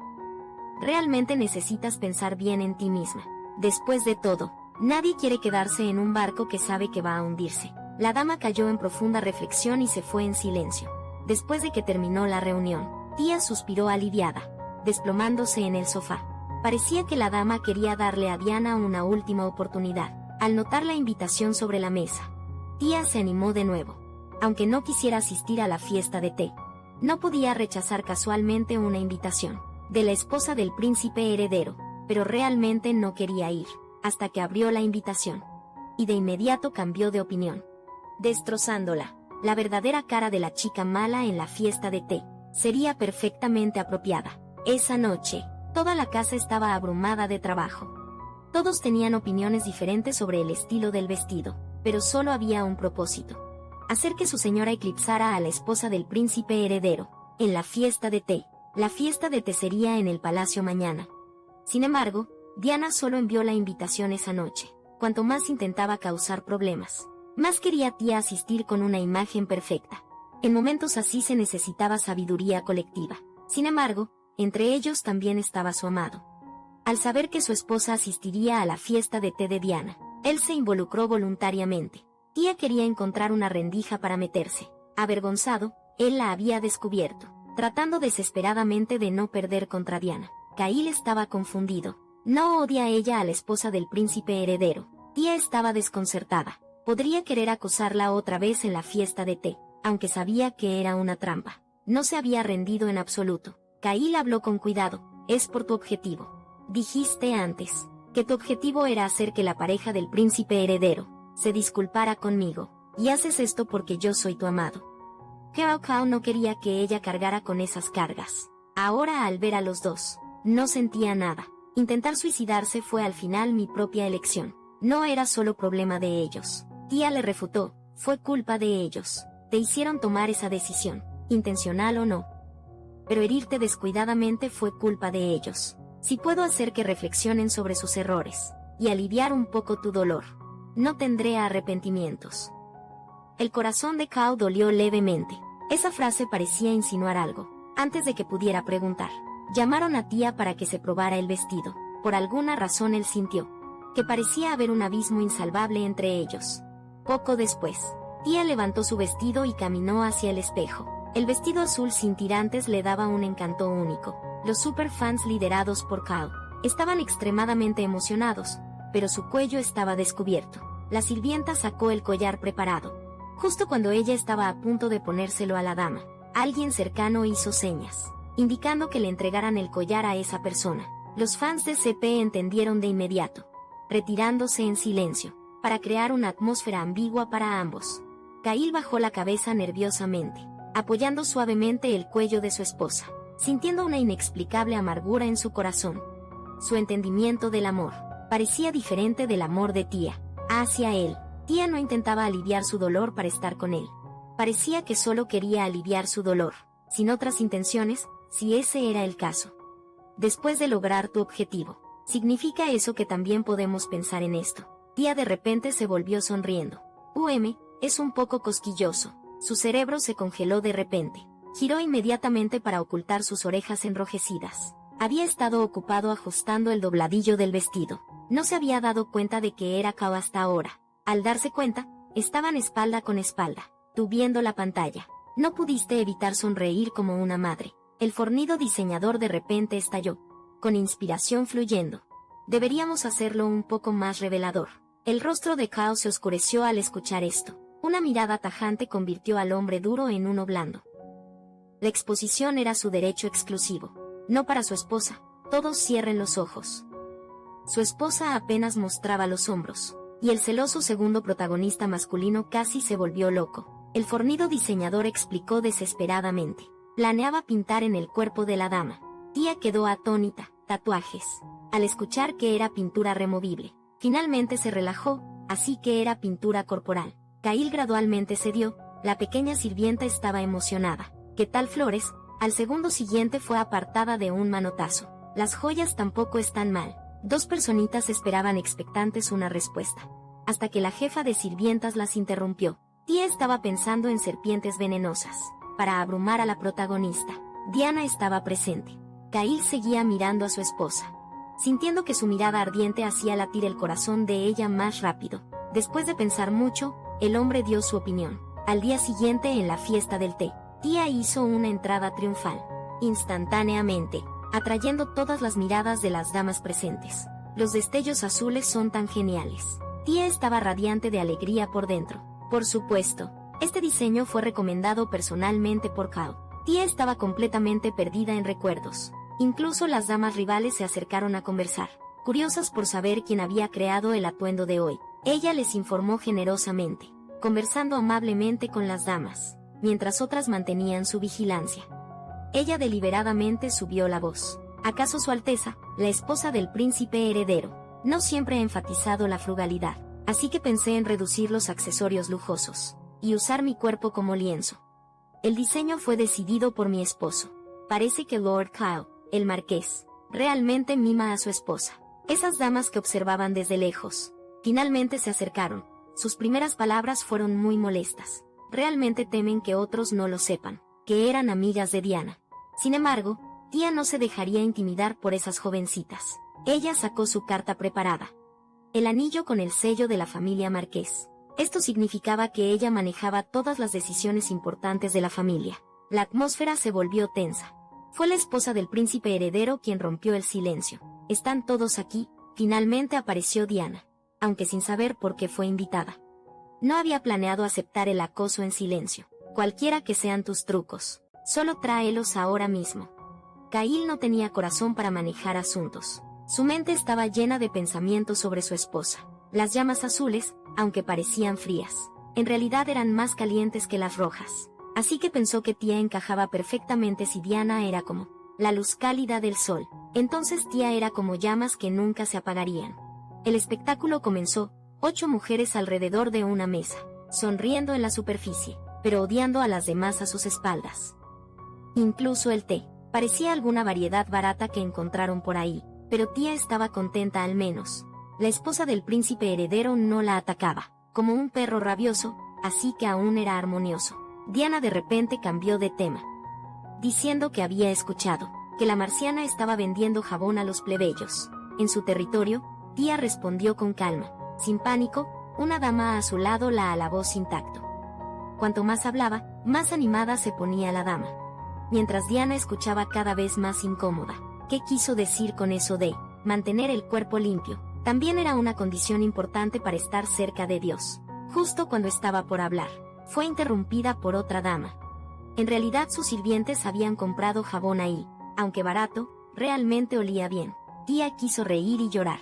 realmente necesitas pensar bien en ti misma. Después de todo, nadie quiere quedarse en un barco que sabe que va a hundirse. La dama cayó en profunda reflexión y se fue en silencio. Después de que terminó la reunión, tía suspiró aliviada, desplomándose en el sofá. Parecía que la dama quería darle a Diana una última oportunidad. Al notar la invitación sobre la mesa, tía se animó de nuevo. Aunque no quisiera asistir a la fiesta de té, no podía rechazar casualmente una invitación de la esposa del príncipe heredero, pero realmente no quería ir, hasta que abrió la invitación. Y de inmediato cambió de opinión, destrozándola. La verdadera cara de la chica mala en la fiesta de té sería perfectamente apropiada. Esa noche, toda la casa estaba abrumada de trabajo. Todos tenían opiniones diferentes sobre el estilo del vestido, pero solo había un propósito: hacer que su señora eclipsara a la esposa del príncipe heredero en la fiesta de té. La fiesta de té sería en el palacio mañana. Sin embargo, Diana solo envió la invitación esa noche. Cuanto más intentaba causar problemas, más quería tía asistir con una imagen perfecta. En momentos así se necesitaba sabiduría colectiva. Sin embargo, entre ellos también estaba su amado. Al saber que su esposa asistiría a la fiesta de té de Diana, él se involucró voluntariamente. Tía quería encontrar una rendija para meterse. Avergonzado, él la había descubierto, tratando desesperadamente de no perder contra Diana. Kyle estaba confundido. No odia ella a la esposa del príncipe heredero. Tía estaba desconcertada. Podría querer acosarla otra vez en la fiesta de té, aunque sabía que era una trampa. No se había rendido en absoluto. Kyle habló con cuidado. Es por tu objetivo. Dijiste antes que tu objetivo era hacer que la pareja del príncipe heredero se disculpara conmigo, y haces esto porque yo soy tu amado. Cao Cao no quería que ella cargara con esas cargas. Ahora, al ver a los dos, no sentía nada. Intentar suicidarse fue al final mi propia elección. No era solo problema de ellos. Tía le refutó, fue culpa de ellos. Te hicieron tomar esa decisión, intencional o no. pero herirte descuidadamente fue culpa de ellos. Si puedo hacer que reflexionen sobre sus errores y aliviar un poco tu dolor, no tendré arrepentimientos. El corazón de Cao dolió levemente. Esa frase parecía insinuar algo. Antes de que pudiera preguntar, llamaron a Tía para que se probara el vestido. Por alguna razón él sintió que parecía haber un abismo insalvable entre ellos. Poco después, Tía levantó su vestido y caminó hacia el espejo. El vestido azul sin tirantes le daba un encanto único. Los superfans liderados por Cao estaban extremadamente emocionados, pero su cuello estaba descubierto. La sirvienta sacó el collar preparado. Justo cuando ella estaba a punto de ponérselo a la dama, alguien cercano hizo señas, indicando que le entregaran el collar a esa persona. Los fans de CP entendieron de inmediato, retirándose en silencio, para crear una atmósfera ambigua para ambos. Kyle bajó la cabeza nerviosamente, apoyando suavemente el cuello de su esposa, sintiendo una inexplicable amargura en su corazón. Su entendimiento del amor parecía diferente del amor de Tía hacia él. Tía no intentaba aliviar su dolor para estar con él. Parecía que solo quería aliviar su dolor, sin otras intenciones, si ese era el caso. Después de lograr tu objetivo, ¿significa eso que también podemos pensar en esto? Tía de repente se volvió sonriendo. Es un poco cosquilloso. Su cerebro se congeló de repente. Giró inmediatamente para ocultar sus orejas enrojecidas. Había estado ocupado ajustando el dobladillo del vestido. No se había dado cuenta de que era Cao hasta ahora. Al darse cuenta, estaban espalda con espalda, tú viendo la pantalla. No pudiste evitar sonreír como una madre. El fornido diseñador de repente estalló, con inspiración fluyendo. Deberíamos hacerlo un poco más revelador. El rostro de Cao se oscureció al escuchar esto. Una mirada tajante convirtió al hombre duro en uno blando. La exposición era su derecho exclusivo, no para su esposa. Todos cierren los ojos. Su esposa apenas mostraba los hombros, y el celoso segundo protagonista masculino casi se volvió loco. El fornido diseñador explicó desesperadamente. Planeaba pintar en el cuerpo de la dama. Tía quedó atónita. Tatuajes. Al escuchar que era pintura removible, finalmente se relajó, así que era pintura corporal. Kyle gradualmente cedió. La pequeña sirvienta estaba emocionada. ¿Qué tal flores? Al segundo siguiente fue apartada de un manotazo. Las joyas tampoco están mal. Dos personitas esperaban expectantes una respuesta, hasta que la jefa de sirvientas las interrumpió. Tía estaba pensando en serpientes venenosas, para abrumar a la protagonista. Diana estaba presente. Kyle seguía mirando a su esposa, sintiendo que su mirada ardiente hacía latir el corazón de ella más rápido. Después de pensar mucho, el hombre dio su opinión. Al día siguiente en la fiesta del té, Tía hizo una entrada triunfal, instantáneamente, atrayendo todas las miradas de las damas presentes. Los destellos azules son tan geniales. Tía estaba radiante de alegría por dentro. Por supuesto, este diseño fue recomendado personalmente por Cao. Tía estaba completamente perdida en recuerdos. Incluso las damas rivales se acercaron a conversar, curiosas por saber quién había creado el atuendo de hoy. Ella les informó generosamente, conversando amablemente con las damas, mientras otras mantenían su vigilancia. Ella deliberadamente subió la voz. ¿Acaso Su Alteza, la esposa del príncipe heredero, no siempre ha enfatizado la frugalidad? Así que pensé en reducir los accesorios lujosos y usar mi cuerpo como lienzo. El diseño fue decidido por mi esposo. Parece que Lord Cao, el marqués, realmente mima a su esposa. Esas damas que observaban desde lejos, finalmente se acercaron. Sus primeras palabras fueron muy molestas. Realmente temen que otros no lo sepan, que eran amigas de Diana. Sin embargo, Tía no se dejaría intimidar por esas jovencitas. Ella sacó su carta preparada. El anillo con el sello de la familia Marqués. Esto significaba que ella manejaba todas las decisiones importantes de la familia. La atmósfera se volvió tensa. Fue la esposa del príncipe heredero quien rompió el silencio. ¿Están todos aquí? Finalmente apareció Diana, aunque sin saber por qué fue invitada. No había planeado aceptar el acoso en silencio. Cualquiera que sean tus trucos, solo tráelos ahora mismo. Kyle no tenía corazón para manejar asuntos. Su mente estaba llena de pensamientos sobre su esposa. Las llamas azules, aunque parecían frías, en realidad eran más calientes que las rojas. Así que pensó que Tía encajaba perfectamente si Diana era como la luz cálida del sol. Entonces Tía era como llamas que nunca se apagarían. El espectáculo comenzó. 8 mujeres alrededor de una mesa, sonriendo en la superficie, pero odiando a las demás a sus espaldas. Incluso el té. Parecía alguna variedad barata que encontraron por ahí, pero tía estaba contenta al menos. La esposa del príncipe heredero no la atacaba, como un perro rabioso, así que aún era armonioso. Diana de repente cambió de tema, diciendo que había escuchado que la marciana estaba vendiendo jabón a los plebeyos. En su territorio, tía respondió con calma, sin pánico. Una dama a su lado la alabó sin tacto. Cuanto más hablaba, más animada se ponía la dama. Mientras Diana escuchaba cada vez más incómoda. ¿Qué quiso decir con eso de mantener el cuerpo limpio? También era una condición importante para estar cerca de Dios. Justo cuando estaba por hablar, fue interrumpida por otra dama. En realidad sus sirvientes habían comprado jabón ahí, aunque barato, realmente olía bien. Tía quiso reír y llorar.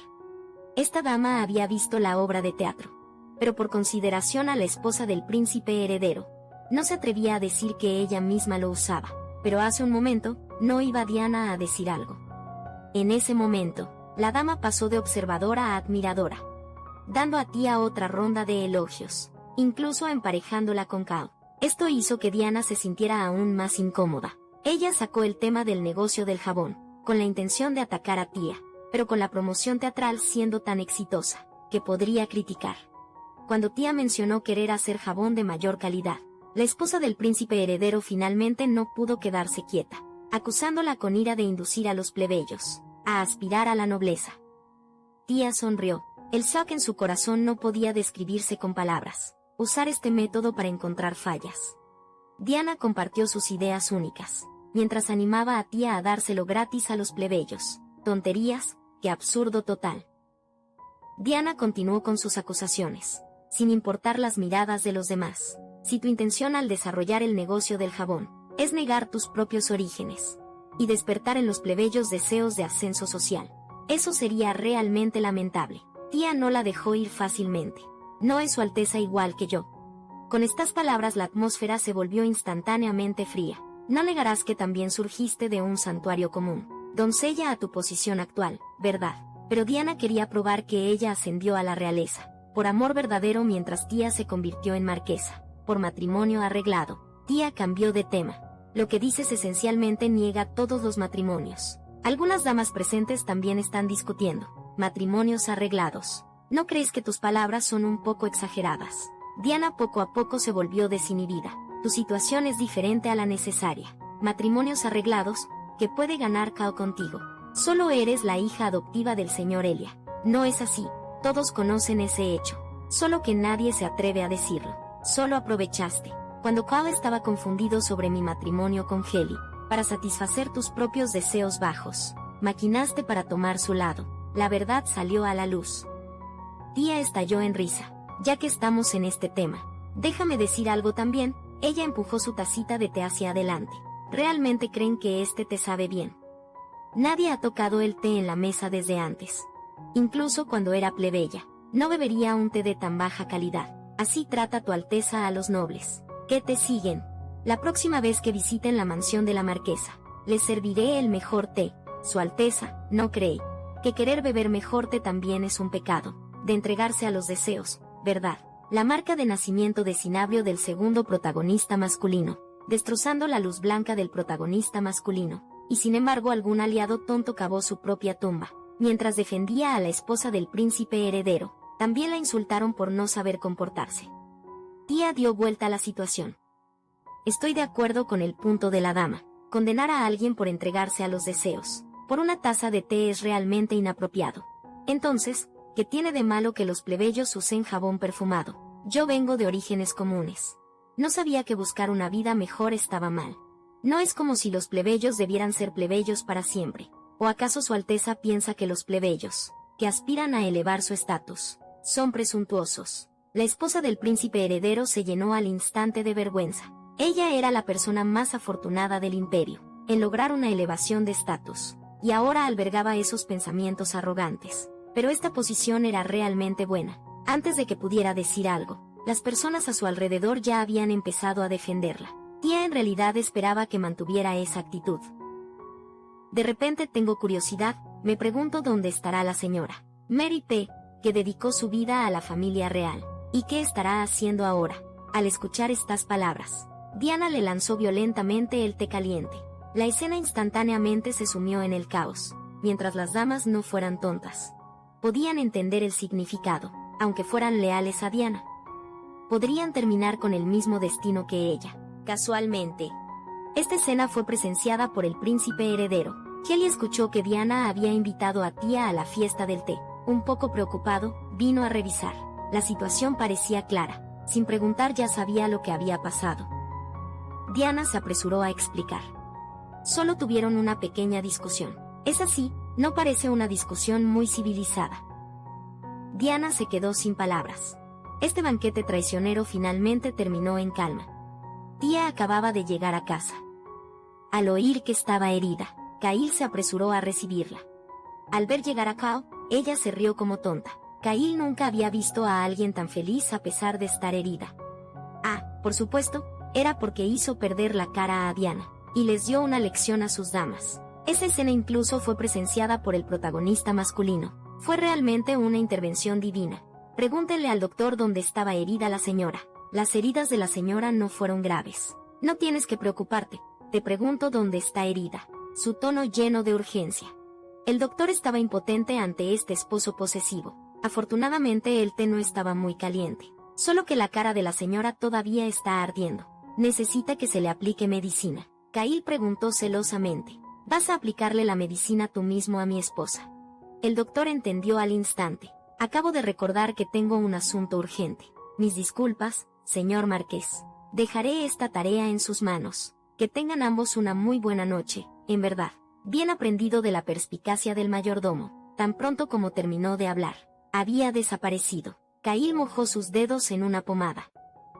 Esta dama había visto la obra de teatro, pero por consideración a la esposa del príncipe heredero, no se atrevía a decir que ella misma lo usaba, pero hace un momento, no iba Diana a decir algo. En ese momento, la dama pasó de observadora a admiradora, dando a tía otra ronda de elogios, incluso emparejándola con Cao. Esto hizo que Diana se sintiera aún más incómoda. Ella sacó el tema del negocio del jabón, con la intención de atacar a tía, pero con la promoción teatral siendo tan exitosa, que podría criticar. Cuando tía mencionó querer hacer jabón de mayor calidad, la esposa del príncipe heredero finalmente no pudo quedarse quieta, acusándola con ira de inducir a los plebeyos a aspirar a la nobleza. Tía sonrió. El shock en su corazón no podía describirse con palabras. Usar este método para encontrar fallas. Diana compartió sus ideas únicas, mientras animaba a tía a dárselo gratis a los plebeyos. Tonterías, qué absurdo total. Diana continuó con sus acusaciones, sin importar las miradas de los demás. Si tu intención al desarrollar el negocio del jabón es negar tus propios orígenes y despertar en los plebeyos deseos de ascenso social, eso sería realmente lamentable. Tía no la dejó ir fácilmente. No es su Alteza igual que yo. Con estas palabras la atmósfera se volvió instantáneamente fría. No negarás que también surgiste de un santuario común, doncella a tu posición actual, ¿verdad? Pero Diana quería probar que ella ascendió a la realeza, por amor verdadero mientras tía se convirtió en marquesa, por matrimonio arreglado. Tía cambió de tema. Lo que dices esencialmente niega todos los matrimonios. Algunas damas presentes también están discutiendo matrimonios arreglados. ¿No crees que tus palabras son un poco exageradas? Diana poco a poco se volvió desinhibida. Tu situación es diferente a la necesaria. Matrimonios arreglados, que puede ganar Cao contigo. Solo eres la hija adoptiva del señor Elia. No es así, todos conocen ese hecho. Solo que nadie se atreve a decirlo. Solo aprovechaste, cuando Cao estaba confundido sobre mi matrimonio con Heli, para satisfacer tus propios deseos bajos. Maquinaste para tomar su lado. La verdad salió a la luz. Tía estalló en risa. Ya que estamos en este tema, déjame decir algo también. Ella empujó su tacita de té hacia adelante. ¿Realmente creen que este té sabe bien? Nadie ha tocado el té en la mesa desde antes. Incluso cuando era plebeya, no bebería un té de tan baja calidad. Así trata tu Alteza a los nobles. ¿Qué te siguen? La próxima vez que visiten la mansión de la marquesa, les serviré el mejor té. Su Alteza, ¿no cree que querer beber mejor té también es un pecado, de entregarse a los deseos, verdad? La marca de nacimiento de cinabrio del segundo protagonista masculino, destrozando la luz blanca del protagonista masculino, y sin embargo algún aliado tonto cavó su propia tumba, mientras defendía a la esposa del príncipe heredero. También la insultaron por no saber comportarse. Tía dio vuelta a la situación. Estoy de acuerdo con el punto de la dama. Condenar a alguien por entregarse a los deseos por una taza de té es realmente inapropiado. Entonces, ¿qué tiene de malo que los plebeyos usen jabón perfumado? Yo vengo de orígenes comunes. No sabía que buscar una vida mejor estaba mal. No es como si los plebeyos debieran ser plebeyos para siempre. ¿O acaso su Alteza piensa que los plebeyos, que aspiran a elevar su estatus, son presuntuosos? La esposa del príncipe heredero se llenó al instante de vergüenza. Ella era la persona más afortunada del imperio en lograr una elevación de estatus, y ahora albergaba esos pensamientos arrogantes. Pero esta posición era realmente buena. Antes de que pudiera decir algo, las personas a su alrededor ya habían empezado a defenderla. Tía en realidad esperaba que mantuviera esa actitud. De repente tengo curiosidad, me pregunto dónde estará la señora Mary T., que dedicó su vida a la familia real. ¿Y qué estará haciendo ahora? Al escuchar estas palabras, Diana le lanzó violentamente el té caliente. La escena instantáneamente se sumió en el caos, mientras las damas no fueran tontas. Podían entender el significado, aunque fueran leales a Diana. Podrían terminar con el mismo destino que ella. Casualmente, esta escena fue presenciada por el príncipe heredero. Kelly escuchó que Diana había invitado a Tia a la fiesta del té. Un poco preocupado, vino a revisar. La situación parecía clara. Sin preguntar ya sabía lo que había pasado. Diana se apresuró a explicar. Solo tuvieron una pequeña discusión. Es así, no parece una discusión muy civilizada. Diana se quedó sin palabras. Este banquete traicionero finalmente terminó en calma. Tia acababa de llegar a casa. Al oír que estaba herida, Kyle se apresuró a recibirla. Al ver llegar a Kao, ella se rió como tonta. Kyle nunca había visto a alguien tan feliz a pesar de estar herida. Ah, por supuesto, era porque hizo perder la cara a Diana, y les dio una lección a sus damas. Esa escena incluso fue presenciada por el protagonista masculino. Fue realmente una intervención divina. Pregúntenle al doctor dónde estaba herida la señora. Las heridas de la señora no fueron graves. No tienes que preocuparte. Te pregunto dónde está herida. Su tono lleno de urgencia. El doctor estaba impotente ante este esposo posesivo. Afortunadamente el té no estaba muy caliente. Solo que la cara de la señora todavía está ardiendo. Necesita que se le aplique medicina. Kyle preguntó celosamente. ¿Vas a aplicarle la medicina tú mismo a mi esposa? El doctor entendió al instante. Acabo de recordar que tengo un asunto urgente. Mis disculpas, señor Marqués. Dejaré esta tarea en sus manos. Que tengan ambos una muy buena noche, en verdad. Bien aprendido de la perspicacia del mayordomo. Tan pronto como terminó de hablar, había desaparecido. Kyle mojó sus dedos en una pomada.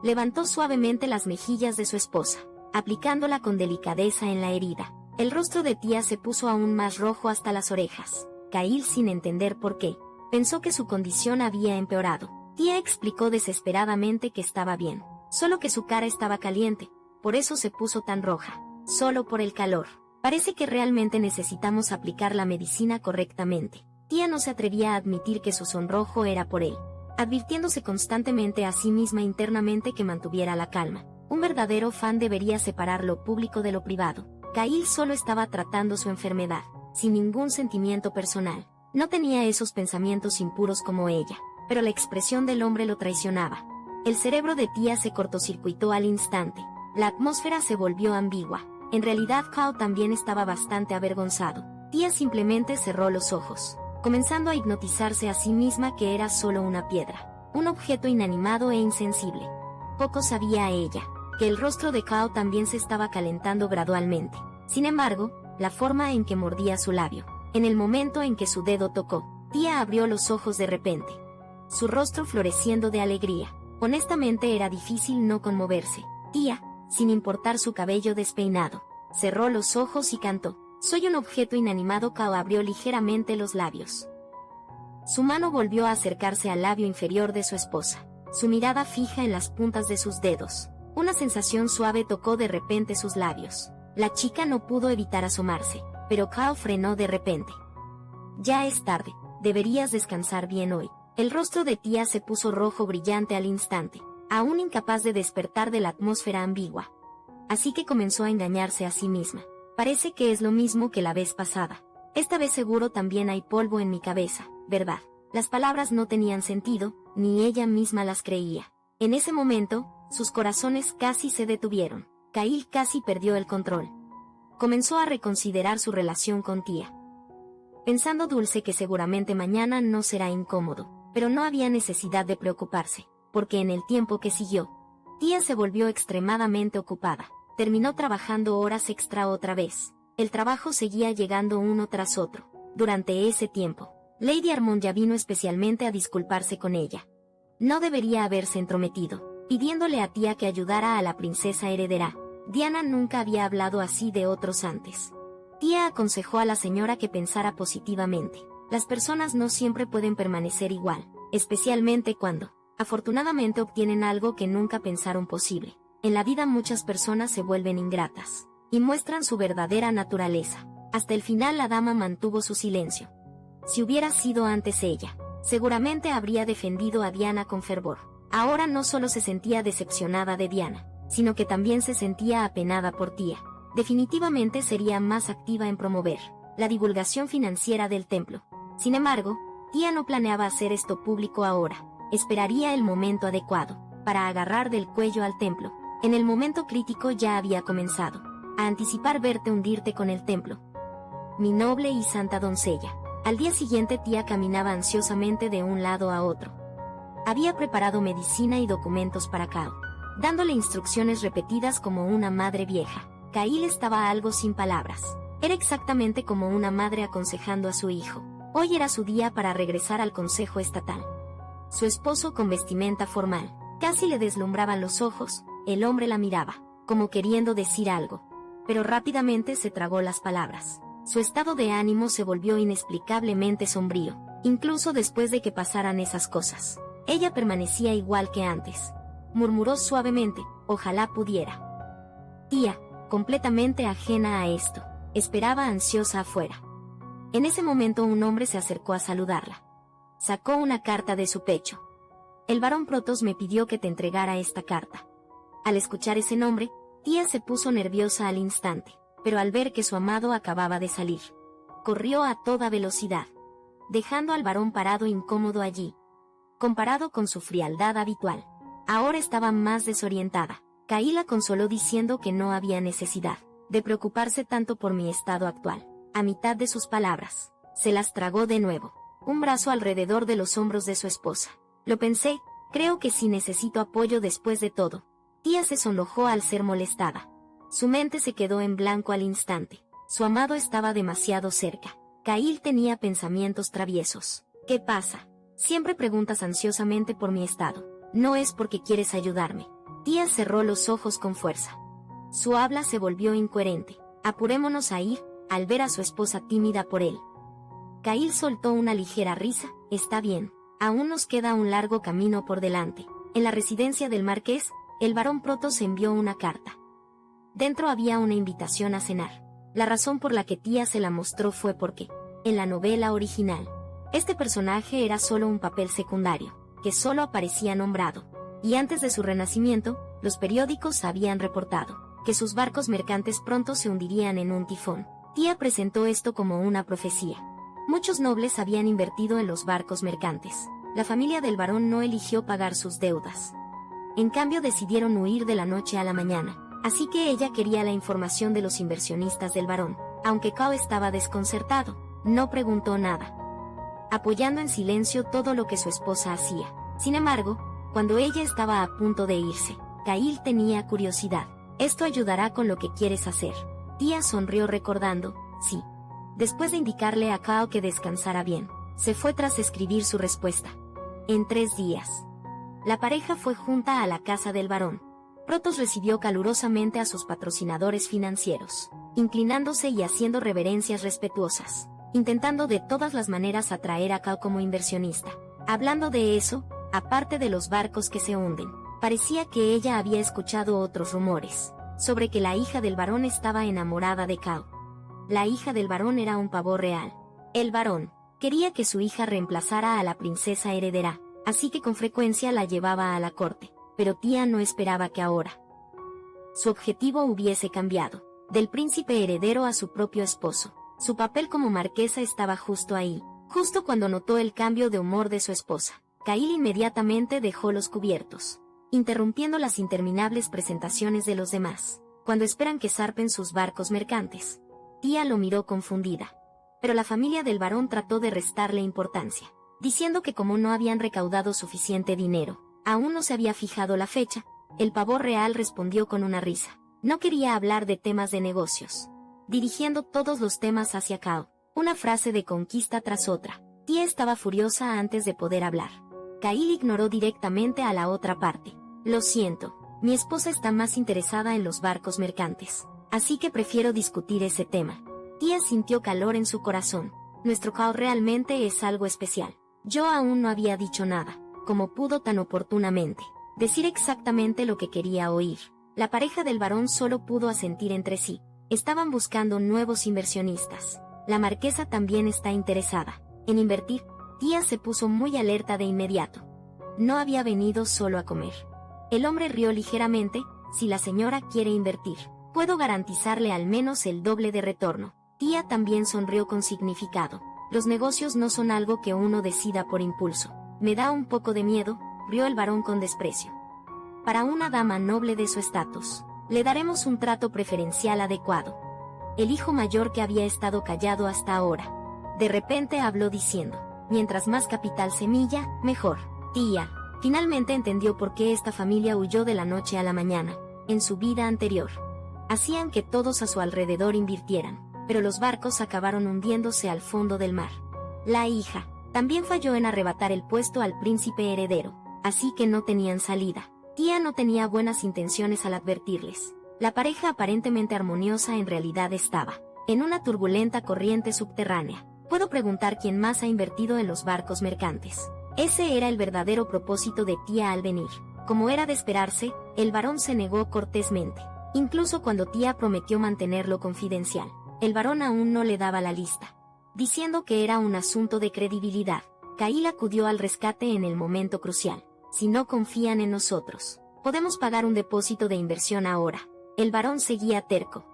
Levantó suavemente las mejillas de su esposa, aplicándola con delicadeza en la herida. El rostro de Tia se puso aún más rojo hasta las orejas. Kyle, sin entender por qué, pensó que su condición había empeorado. Tia explicó desesperadamente que estaba bien, solo que su cara estaba caliente, por eso se puso tan roja. Solo por el calor. Parece que realmente necesitamos aplicar la medicina correctamente. Tia no se atrevía a admitir que su sonrojo era por él, advirtiéndose constantemente a sí misma internamente que mantuviera la calma. Un verdadero fan debería separar lo público de lo privado. Kyle solo estaba tratando su enfermedad, sin ningún sentimiento personal. No tenía esos pensamientos impuros como ella, pero la expresión del hombre lo traicionaba. El cerebro de Tia se cortocircuitó al instante. La atmósfera se volvió ambigua. En realidad Kao también estaba bastante avergonzado. Tia simplemente cerró los ojos, comenzando a hipnotizarse a sí misma que era solo una piedra, un objeto inanimado e insensible. Poco sabía ella, que el rostro de Kao también se estaba calentando gradualmente. Sin embargo, la forma en que mordía su labio, en el momento en que su dedo tocó, Tia abrió los ojos de repente, su rostro floreciendo de alegría. Honestamente era difícil no conmoverse. Tia, sin importar su cabello despeinado, cerró los ojos y cantó. Soy un objeto inanimado. Kao abrió ligeramente los labios. Su mano volvió a acercarse al labio inferior de su esposa, su mirada fija en las puntas de sus dedos. Una sensación suave tocó de repente sus labios. La chica no pudo evitar asomarse, pero Kao frenó de repente. Ya es tarde, deberías descansar bien hoy. El rostro de Tia se puso rojo brillante al instante, aún incapaz de despertar de la atmósfera ambigua. Así que comenzó a engañarse a sí misma. Parece que es lo mismo que la vez pasada. Esta vez seguro también hay polvo en mi cabeza, ¿verdad? Las palabras no tenían sentido, ni ella misma las creía. En ese momento, sus corazones casi se detuvieron. Kyle casi perdió el control. Comenzó a reconsiderar su relación con Tia, pensando dulce que seguramente mañana no será incómodo, pero no había necesidad de preocuparse, porque en el tiempo que siguió, Tia se volvió extremadamente ocupada. Terminó trabajando horas extra otra vez. El trabajo seguía llegando uno tras otro. Durante ese tiempo, Lady Armond ya vino especialmente a disculparse con ella. No debería haberse entrometido, pidiéndole a Tia que ayudara a la princesa heredera. Diana nunca había hablado así de otros antes. Tia aconsejó a la señora que pensara positivamente. Las personas no siempre pueden permanecer igual, especialmente cuando, afortunadamente, obtienen algo que nunca pensaron posible. En la vida muchas personas se vuelven ingratas, y muestran su verdadera naturaleza. Hasta el final la dama mantuvo su silencio. Si hubiera sido antes ella, seguramente habría defendido a Diana con fervor. Ahora no solo se sentía decepcionada de Diana, sino que también se sentía apenada por Tia. definitivamente sería más activa en promover la divulgación financiera del templo. Sin embargo, tía no planeaba hacer esto público ahora. Esperaría el momento adecuado para agarrar del cuello al templo. En el momento crítico ya había comenzado a anticipar verte hundirte con el templo. Mi noble y santa doncella. Al día siguiente tía caminaba ansiosamente de un lado a otro. Había preparado medicina y documentos para Cao, dándole instrucciones repetidas como una madre vieja. Cail estaba algo sin palabras. Era exactamente como una madre aconsejando a su hijo. Hoy era su día para regresar al consejo estatal. Su esposo con vestimenta formal. Casi le deslumbraban los ojos. El hombre la miraba, como queriendo decir algo. Pero rápidamente se tragó las palabras. Su estado de ánimo se volvió inexplicablemente sombrío, incluso después de que pasaran esas cosas. Ella permanecía igual que antes. Murmuró suavemente, ojalá pudiera. Tía, completamente ajena a esto, esperaba ansiosa afuera. En ese momento un hombre se acercó a saludarla. Sacó una carta de su pecho. El barón Protos me pidió que te entregara esta carta. Al escuchar ese nombre, tía se puso nerviosa al instante, pero al ver que su amado acababa de salir, corrió a toda velocidad, dejando al varón parado incómodo allí. Comparado con su frialdad habitual, ahora estaba más desorientada. Caí la consoló diciendo que no había necesidad de preocuparse tanto por mi estado actual. A mitad de sus palabras, se las tragó de nuevo, un brazo alrededor de los hombros de su esposa. Lo pensé, creo que sí necesito apoyo después de todo. Tía se sonrojó al ser molestada. Su mente se quedó en blanco al instante. Su amado estaba demasiado cerca. Cail tenía pensamientos traviesos. ¿Qué pasa? Siempre preguntas ansiosamente por mi estado. No es porque quieres ayudarme. Tía cerró los ojos con fuerza. Su habla se volvió incoherente. Apurémonos a ir, al ver a su esposa tímida por él. Cail soltó una ligera risa. Está bien. Aún nos queda un largo camino por delante. En la residencia del marqués, el barón Protos envió una carta. Dentro había una invitación a cenar. La razón por la que tía se la mostró fue porque, en la novela original, este personaje era solo un papel secundario, que solo aparecía nombrado. Y antes de su renacimiento, los periódicos habían reportado que sus barcos mercantes pronto se hundirían en un tifón. Tía presentó esto como una profecía. Muchos nobles habían invertido en los barcos mercantes. La familia del barón no eligió pagar sus deudas. En cambio decidieron huir de la noche a la mañana. Así que ella quería la información de los inversionistas del barón. Aunque Cao estaba desconcertado, no preguntó nada, apoyando en silencio todo lo que su esposa hacía. Sin embargo, cuando ella estaba a punto de irse, Cail tenía curiosidad. Esto ayudará con lo que quieres hacer. Tía sonrió recordando, sí. Después de indicarle a Cao que descansara bien, se fue tras escribir su respuesta. En 3 días. La pareja fue junta a la casa del barón. Protos recibió calurosamente a sus patrocinadores financieros, inclinándose y haciendo reverencias respetuosas, intentando de todas las maneras atraer a Cao como inversionista. Hablando de eso, aparte de los barcos que se hunden, parecía que ella había escuchado otros rumores, sobre que la hija del barón estaba enamorada de Cao. La hija del barón era un pavor real. El barón quería que su hija reemplazara a la princesa heredera, así que con frecuencia la llevaba a la corte. Pero tía no esperaba que ahora su objetivo hubiese cambiado, del príncipe heredero a su propio esposo. Su papel como marquesa estaba justo ahí, justo cuando notó el cambio de humor de su esposa. Cail inmediatamente dejó los cubiertos, interrumpiendo las interminables presentaciones de los demás, cuando esperan que zarpen sus barcos mercantes. Tía lo miró confundida. Pero la familia del barón trató de restarle importancia, diciendo que como no habían recaudado suficiente dinero, aún no se había fijado la fecha. El pavor real respondió con una risa. No quería hablar de temas de negocios, dirigiendo todos los temas hacia Cao, una frase de conquista tras otra. Tía estaba furiosa antes de poder hablar. Cail ignoró directamente a la otra parte. Lo siento, mi esposa está más interesada en los barcos mercantes, así que prefiero discutir ese tema. Tía sintió calor en su corazón. Nuestro Cao realmente es algo especial. Yo aún no había dicho nada, como pudo tan oportunamente decir exactamente lo que quería oír. La pareja del barón solo pudo asentir entre sí. Estaban buscando nuevos inversionistas. La marquesa también está interesada en invertir. Tía se puso muy alerta de inmediato. No había venido solo a comer. El hombre rió ligeramente. Si la señora quiere invertir, Puedo garantizarle al menos el doble de retorno. Tía también sonrió con significado. Los negocios no son algo que uno decida por impulso. Me da un poco de miedo, rió el varón con desprecio. Para una dama noble de su estatus, le daremos un trato preferencial adecuado. El hijo mayor, que había estado callado hasta ahora, de repente habló diciendo: mientras más capital semilla, mejor. Tía finalmente entendió por qué esta familia huyó de la noche a la mañana. En su vida anterior, hacían que todos a su alrededor invirtieran, pero los barcos acabaron hundiéndose al fondo del mar. La hija también falló en arrebatar el puesto al príncipe heredero, así que no tenían salida. Tía no tenía buenas intenciones al advertirles. La pareja aparentemente armoniosa en realidad estaba en una turbulenta corriente subterránea. Puedo preguntar quién más ha invertido en los barcos mercantes. Ese era el verdadero propósito de tía al venir. Como era de esperarse, el varón se negó cortésmente. Incluso cuando tía prometió mantenerlo confidencial, el varón aún no le daba la lista, diciendo que era un asunto de credibilidad. Kyle acudió al rescate en el momento crucial. Si no confían en nosotros, podemos pagar un depósito de inversión ahora. El varón seguía terco.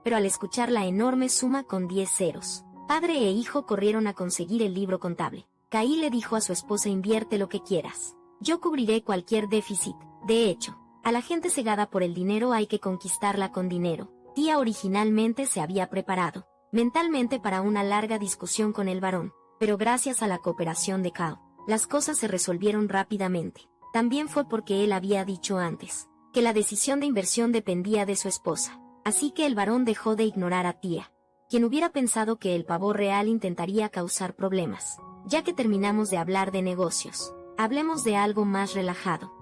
Pero al escuchar la enorme suma con 10 ceros, padre e hijo corrieron a conseguir el libro contable. Kyle le dijo a su esposa: invierte lo que quieras. Yo cubriré cualquier déficit. De hecho, a la gente cegada por el dinero hay que conquistarla con dinero. Tía originalmente se había preparado mentalmente para una larga discusión con el varón, pero gracias a la cooperación de Cao, las cosas se resolvieron rápidamente. También fue porque él había dicho antes que la decisión de inversión dependía de su esposa, así que el varón dejó de ignorar a tía. Quien hubiera pensado que el pavo real intentaría causar problemas. Ya que terminamos de hablar de negocios, hablemos de algo más relajado.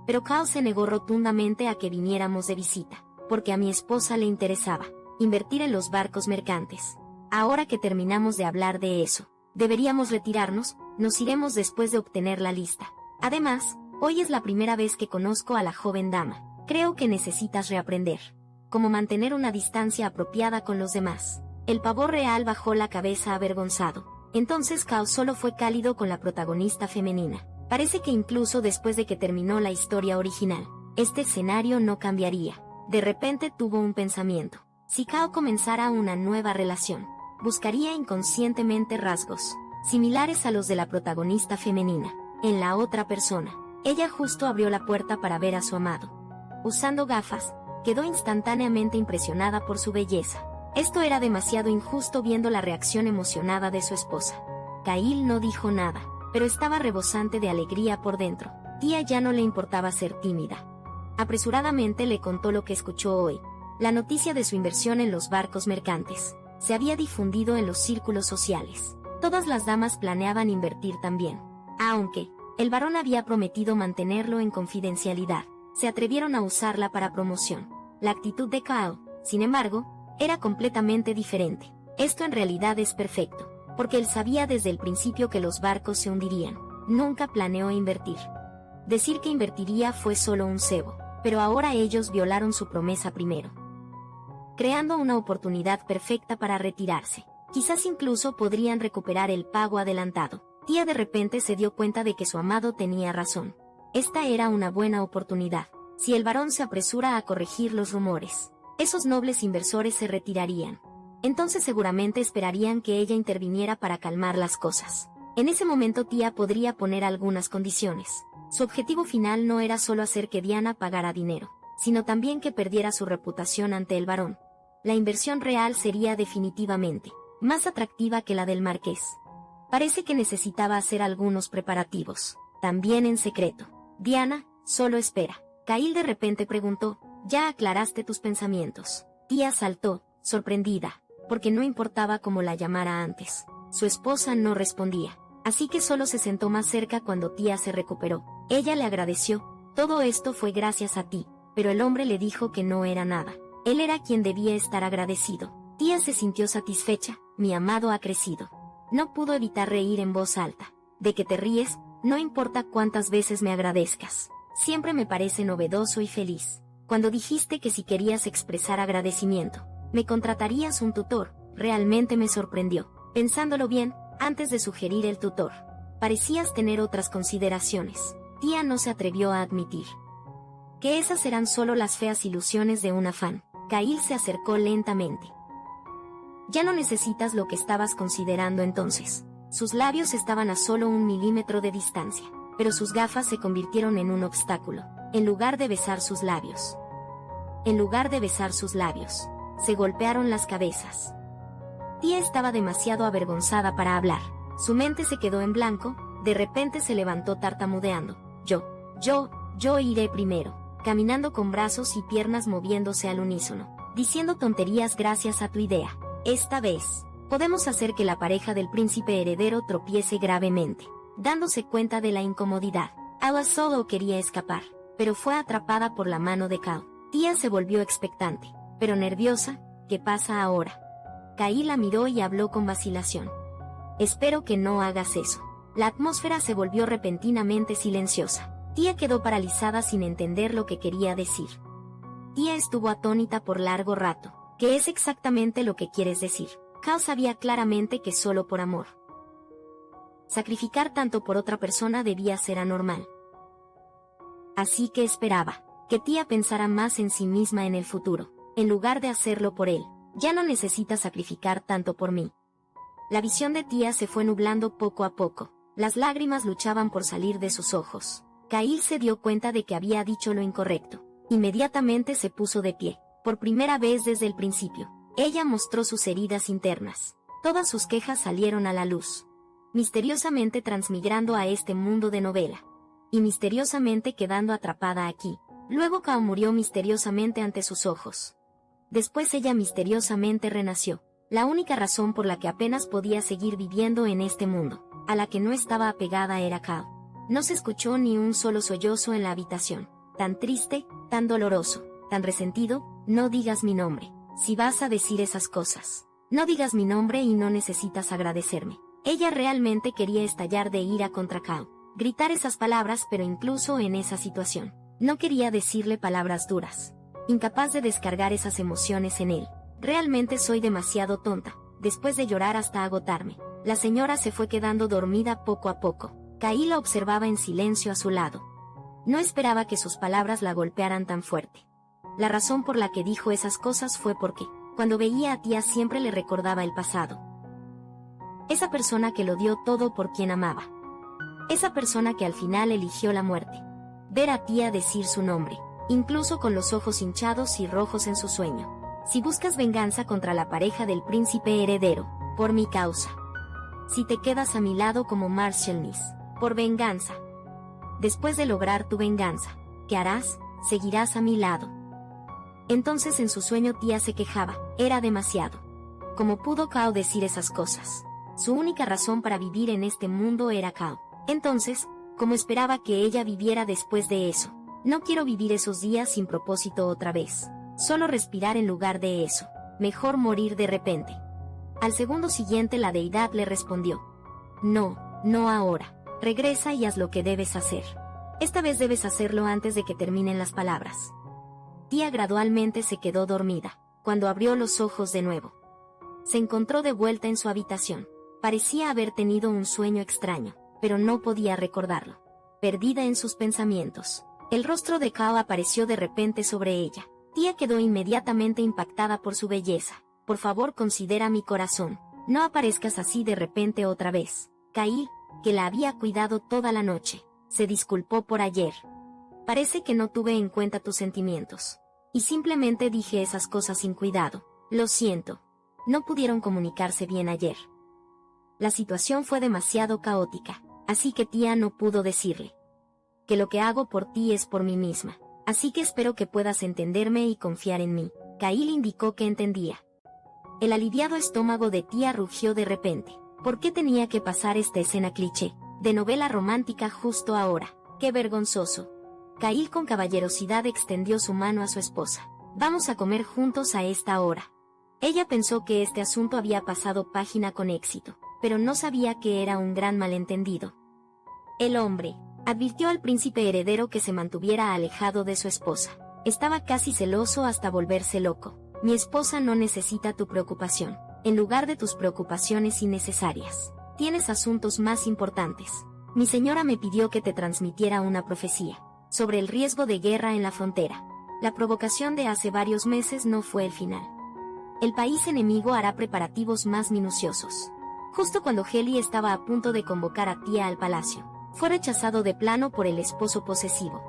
Pero Cao se negó rotundamente a que viniéramos de visita, porque a mi esposa le interesaba invertir en los barcos mercantes. Ahora que terminamos de hablar de eso, deberíamos retirarnos. Nos iremos después de obtener la lista. Además, hoy es la primera vez que conozco a la joven dama. Creo que necesitas reaprender cómo mantener una distancia apropiada con los demás. El pavo real bajó la cabeza avergonzado. Entonces Cao solo fue cálido con la protagonista femenina. Parece que incluso después de que terminó la historia original, este escenario no cambiaría. De repente tuvo un pensamiento. Si Cao comenzara una nueva relación, buscaría inconscientemente rasgos similares a los de la protagonista femenina en la otra persona. Ella justo abrió la puerta para ver a su amado. Usando gafas, quedó instantáneamente impresionada por su belleza. Esto era demasiado injusto viendo la reacción emocionada de su esposa. Kyle no dijo nada, pero estaba rebosante de alegría por dentro. Tía ya no le importaba ser tímida. Apresuradamente le contó lo que escuchó hoy. La noticia de su inversión en los barcos mercantes se había difundido en los círculos sociales. Todas las damas planeaban invertir también. Aunque el varón había prometido mantenerlo en confidencialidad, se atrevieron a usarla para promoción. La actitud de Cao, sin embargo, era completamente diferente. Esto en realidad es perfecto, porque él sabía desde el principio que los barcos se hundirían. Nunca planeó invertir. Decir que invertiría fue solo un cebo, pero ahora ellos violaron su promesa primero, creando una oportunidad perfecta para retirarse. Quizás incluso podrían recuperar el pago adelantado. Tía de repente se dio cuenta de que su amado tenía razón. Esta era una buena oportunidad. Si el varón se apresura a corregir los rumores, esos nobles inversores se retirarían. Entonces seguramente esperarían que ella interviniera para calmar las cosas. En ese momento tía podría poner algunas condiciones. Su objetivo final no era solo hacer que Diana pagara dinero, sino también que perdiera su reputación ante el varón. La inversión real sería definitivamente más atractiva que la del marqués. Parece que necesitaba hacer algunos preparativos, también en secreto. Diana, solo espera. Kyle de repente preguntó: ¿ya aclaraste tus pensamientos? Tía saltó, sorprendida, porque no importaba cómo la llamara antes. Su esposa no respondía, así que solo se sentó más cerca cuando tía se recuperó. Ella le agradeció. Todo esto fue gracias a ti, pero el hombre le dijo que no era nada. Él era quien debía estar agradecido. Tía se sintió satisfecha. Mi amado ha crecido. No pudo evitar reír en voz alta. ¿De qué te ríes? No importa cuántas veces me agradezcas. Siempre me parece novedoso y feliz. Cuando dijiste que si querías expresar agradecimiento, me contratarías un tutor, realmente me sorprendió. Pensándolo bien, antes de sugerir el tutor, parecías tener otras consideraciones. Tía no se atrevió a admitir que esas eran solo las feas ilusiones de un afán. Kyle se acercó lentamente. Ya no necesitas lo que estabas considerando entonces. Sus labios estaban a solo 1 milímetro de distancia, pero sus gafas se convirtieron en un obstáculo, en lugar de besar sus labios. En lugar de besar sus labios, se golpearon las cabezas. Tia estaba demasiado avergonzada para hablar. Su mente se quedó en blanco, de repente se levantó tartamudeando. Yo iré primero, caminando con brazos y piernas moviéndose al unísono, diciendo tonterías gracias a tu idea. Esta vez, podemos hacer que la pareja del príncipe heredero tropiece gravemente, dándose cuenta de la incomodidad. Awa solo quería escapar, pero fue atrapada por la mano de Kao. Tia se volvió expectante, pero nerviosa. ¿Qué pasa ahora? Kyle la miró y habló con vacilación. Espero que no hagas eso. La atmósfera se volvió repentinamente silenciosa. Tia quedó paralizada sin entender lo que quería decir. Tia estuvo atónita por largo rato. ¿Qué es exactamente lo que quieres decir? Kao sabía claramente que solo por amor. Sacrificar tanto por otra persona debía ser anormal. Así que esperaba que Tia pensara más en sí misma en el futuro, en lugar de hacerlo por él. Ya no necesitas sacrificar tanto por mí. La visión de Tia se fue nublando poco a poco. Las lágrimas luchaban por salir de sus ojos. Kyle se dio cuenta de que había dicho lo incorrecto. Inmediatamente se puso de pie. Por primera vez desde el principio, ella mostró sus heridas internas. Todas sus quejas salieron a la luz, misteriosamente transmigrando a este mundo de novela. Y misteriosamente quedando atrapada aquí. Luego Kao murió misteriosamente ante sus ojos. Después ella misteriosamente renació. La única razón por la que apenas podía seguir viviendo en este mundo, a la que no estaba apegada, era Kao. No se escuchó ni un solo sollozo en la habitación. Tan triste, tan doloroso, tan resentido. No digas mi nombre. Si vas a decir esas cosas, no digas mi nombre y no necesitas agradecerme. Ella realmente quería estallar de ira contra Kao. Gritar esas palabras, pero incluso en esa situación, no quería decirle palabras duras. Incapaz de descargar esas emociones en él. Realmente soy demasiado tonta. Después de llorar hasta agotarme, la señora se fue quedando dormida poco a poco. Kyle la observaba en silencio a su lado. No esperaba que sus palabras la golpearan tan fuerte. La razón por la que dijo esas cosas fue porque, cuando veía a Tia siempre le recordaba el pasado. Esa persona que lo dio todo por quien amaba. Esa persona que al final eligió la muerte. Ver a Tia decir su nombre, incluso con los ojos hinchados y rojos en su sueño. Si buscas venganza contra la pareja del príncipe heredero, por mi causa. Si te quedas a mi lado como Marshall Nis, por venganza. Después de lograr tu venganza, ¿qué harás? Seguirás a mi lado. Entonces en su sueño Tia se quejaba, era demasiado. ¿Cómo pudo Kao decir esas cosas? Su única razón para vivir en este mundo era Kao. Entonces, ¿cómo esperaba que ella viviera después de eso? No quiero vivir esos días sin propósito otra vez. Solo respirar en lugar de eso. Mejor morir de repente. Al segundo siguiente la deidad le respondió. No ahora. Regresa y haz lo que debes hacer. Esta vez debes hacerlo antes de que terminen las palabras. Tia gradualmente se quedó dormida. Cuando abrió los ojos de nuevo, se encontró de vuelta en su habitación. Parecía haber tenido un sueño extraño, pero no podía recordarlo. Perdida en sus pensamientos, el rostro de Kao apareció de repente sobre ella. Tia quedó inmediatamente impactada por su belleza. Por favor, considera mi corazón. No aparezcas así de repente otra vez. Kyle, que la había cuidado toda la noche, se disculpó por ayer. Parece que no tuve en cuenta tus sentimientos. Y simplemente dije esas cosas sin cuidado. Lo siento. No pudieron comunicarse bien ayer. La situación fue demasiado caótica, así que Tia no pudo decirle que lo que hago por ti es por mí misma. Así que espero que puedas entenderme y confiar en mí. Kyle indicó que entendía. El aliviado estómago de Tia rugió de repente. ¿Por qué tenía que pasar esta escena cliché de novela romántica justo ahora? ¡Qué vergonzoso! Kyle con caballerosidad extendió su mano a su esposa. Vamos a comer juntos a esta hora. Ella pensó que este asunto había pasado página con éxito, pero no sabía que era un gran malentendido. El hombre advirtió al príncipe heredero que se mantuviera alejado de su esposa. Estaba casi celoso hasta volverse loco. Mi esposa no necesita tu preocupación. En lugar de tus preocupaciones innecesarias, tienes asuntos más importantes. Mi señora me pidió que te transmitiera una profecía sobre el riesgo de guerra en la frontera. La provocación de hace varios meses no fue el final. El país enemigo hará preparativos más minuciosos. Justo cuando Heli estaba a punto de convocar a Tía al palacio, fue rechazado de plano por el esposo posesivo.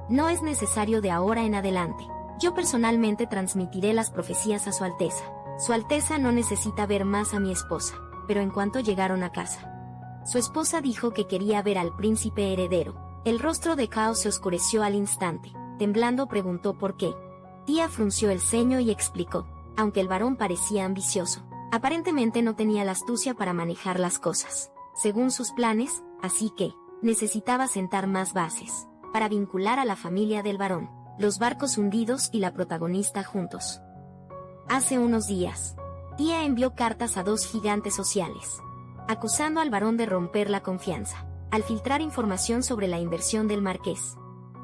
No es necesario de ahora en adelante. Yo personalmente transmitiré las profecías a Su Alteza. Su Alteza no necesita ver más a mi esposa. Pero en cuanto llegaron a casa, su esposa dijo que quería ver al príncipe heredero. El rostro de Cao se oscureció al instante. Temblando preguntó por qué. Tía frunció el ceño y explicó. Aunque el varón parecía ambicioso, aparentemente no tenía la astucia para manejar las cosas según sus planes, así que necesitaba sentar más bases para vincular a la familia del varón, los barcos hundidos y la protagonista juntos. Hace unos días, Tía envió cartas a 2 gigantes sociales, acusando al varón de romper la confianza, al filtrar información sobre la inversión del marqués,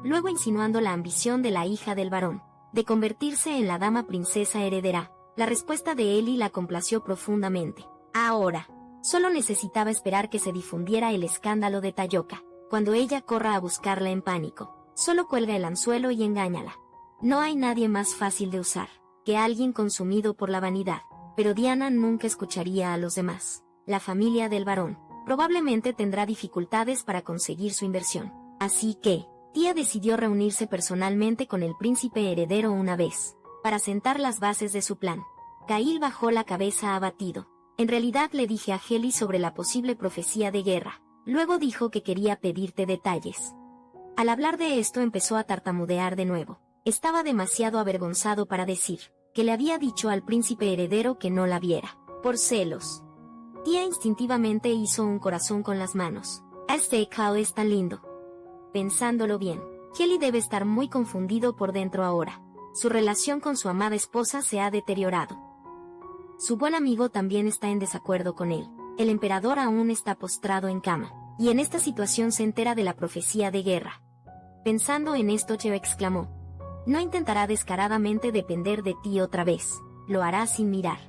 luego insinuando la ambición de la hija del varón, de convertirse en la dama princesa heredera. La respuesta de Eli la complació profundamente. Ahora, solo necesitaba esperar que se difundiera el escándalo de Tayoka. Cuando ella corra a buscarla en pánico, solo cuelga el anzuelo y engáñala. No hay nadie más fácil de usar que alguien consumido por la vanidad. Pero Diana nunca escucharía a los demás. La familia del varón probablemente tendrá dificultades para conseguir su inversión. Así que, Tía decidió reunirse personalmente con el príncipe heredero una vez, para sentar las bases de su plan. Cail bajó la cabeza abatido. En realidad le dije a Heli sobre la posible profecía de guerra. Luego dijo que quería pedirte detalles. Al hablar de esto empezó a tartamudear de nuevo. Estaba demasiado avergonzado para decir que le había dicho al príncipe heredero que no la viera, por celos. Tía instintivamente hizo un corazón con las manos. Este Cao es tan lindo. Pensándolo bien, Heli debe estar muy confundido por dentro ahora. Su relación con su amada esposa se ha deteriorado. Su buen amigo también está en desacuerdo con él. El emperador aún está postrado en cama, y en esta situación se entera de la profecía de guerra. Pensando en esto, Cheo exclamó: no intentará descaradamente depender de ti otra vez, lo hará sin mirar.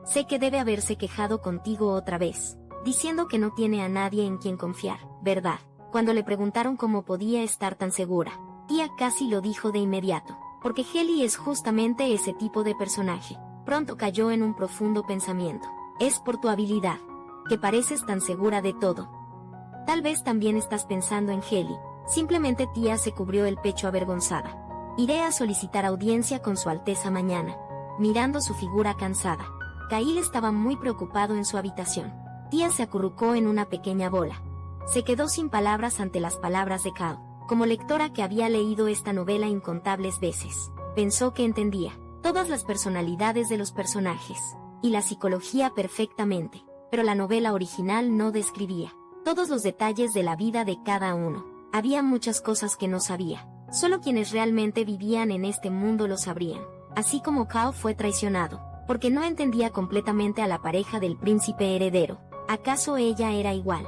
Sé que debe haberse quejado contigo otra vez, diciendo que no tiene a nadie en quien confiar, ¿verdad? Cuando le preguntaron cómo podía estar tan segura, Tía casi lo dijo de inmediato, porque Heli es justamente ese tipo de personaje. Pronto cayó en un profundo pensamiento. Es por tu habilidad, que pareces tan segura de todo. Tal vez también estás pensando en Heli. Simplemente Tía se cubrió el pecho avergonzada. Iré a solicitar audiencia con Su Alteza mañana. Mirando su figura cansada, Cail estaba muy preocupado en su habitación. Tía se acurrucó en una pequeña bola. Se quedó sin palabras ante las palabras de Cao. Como lectora que había leído esta novela incontables veces, pensó que entendía todas las personalidades de los personajes y la psicología perfectamente, pero la novela original no describía todos los detalles de la vida de cada uno. Había muchas cosas que no sabía. Solo quienes realmente vivían en este mundo lo sabrían. Así como Cao fue traicionado, porque no entendía completamente a la pareja del príncipe heredero. ¿Acaso ella era igual?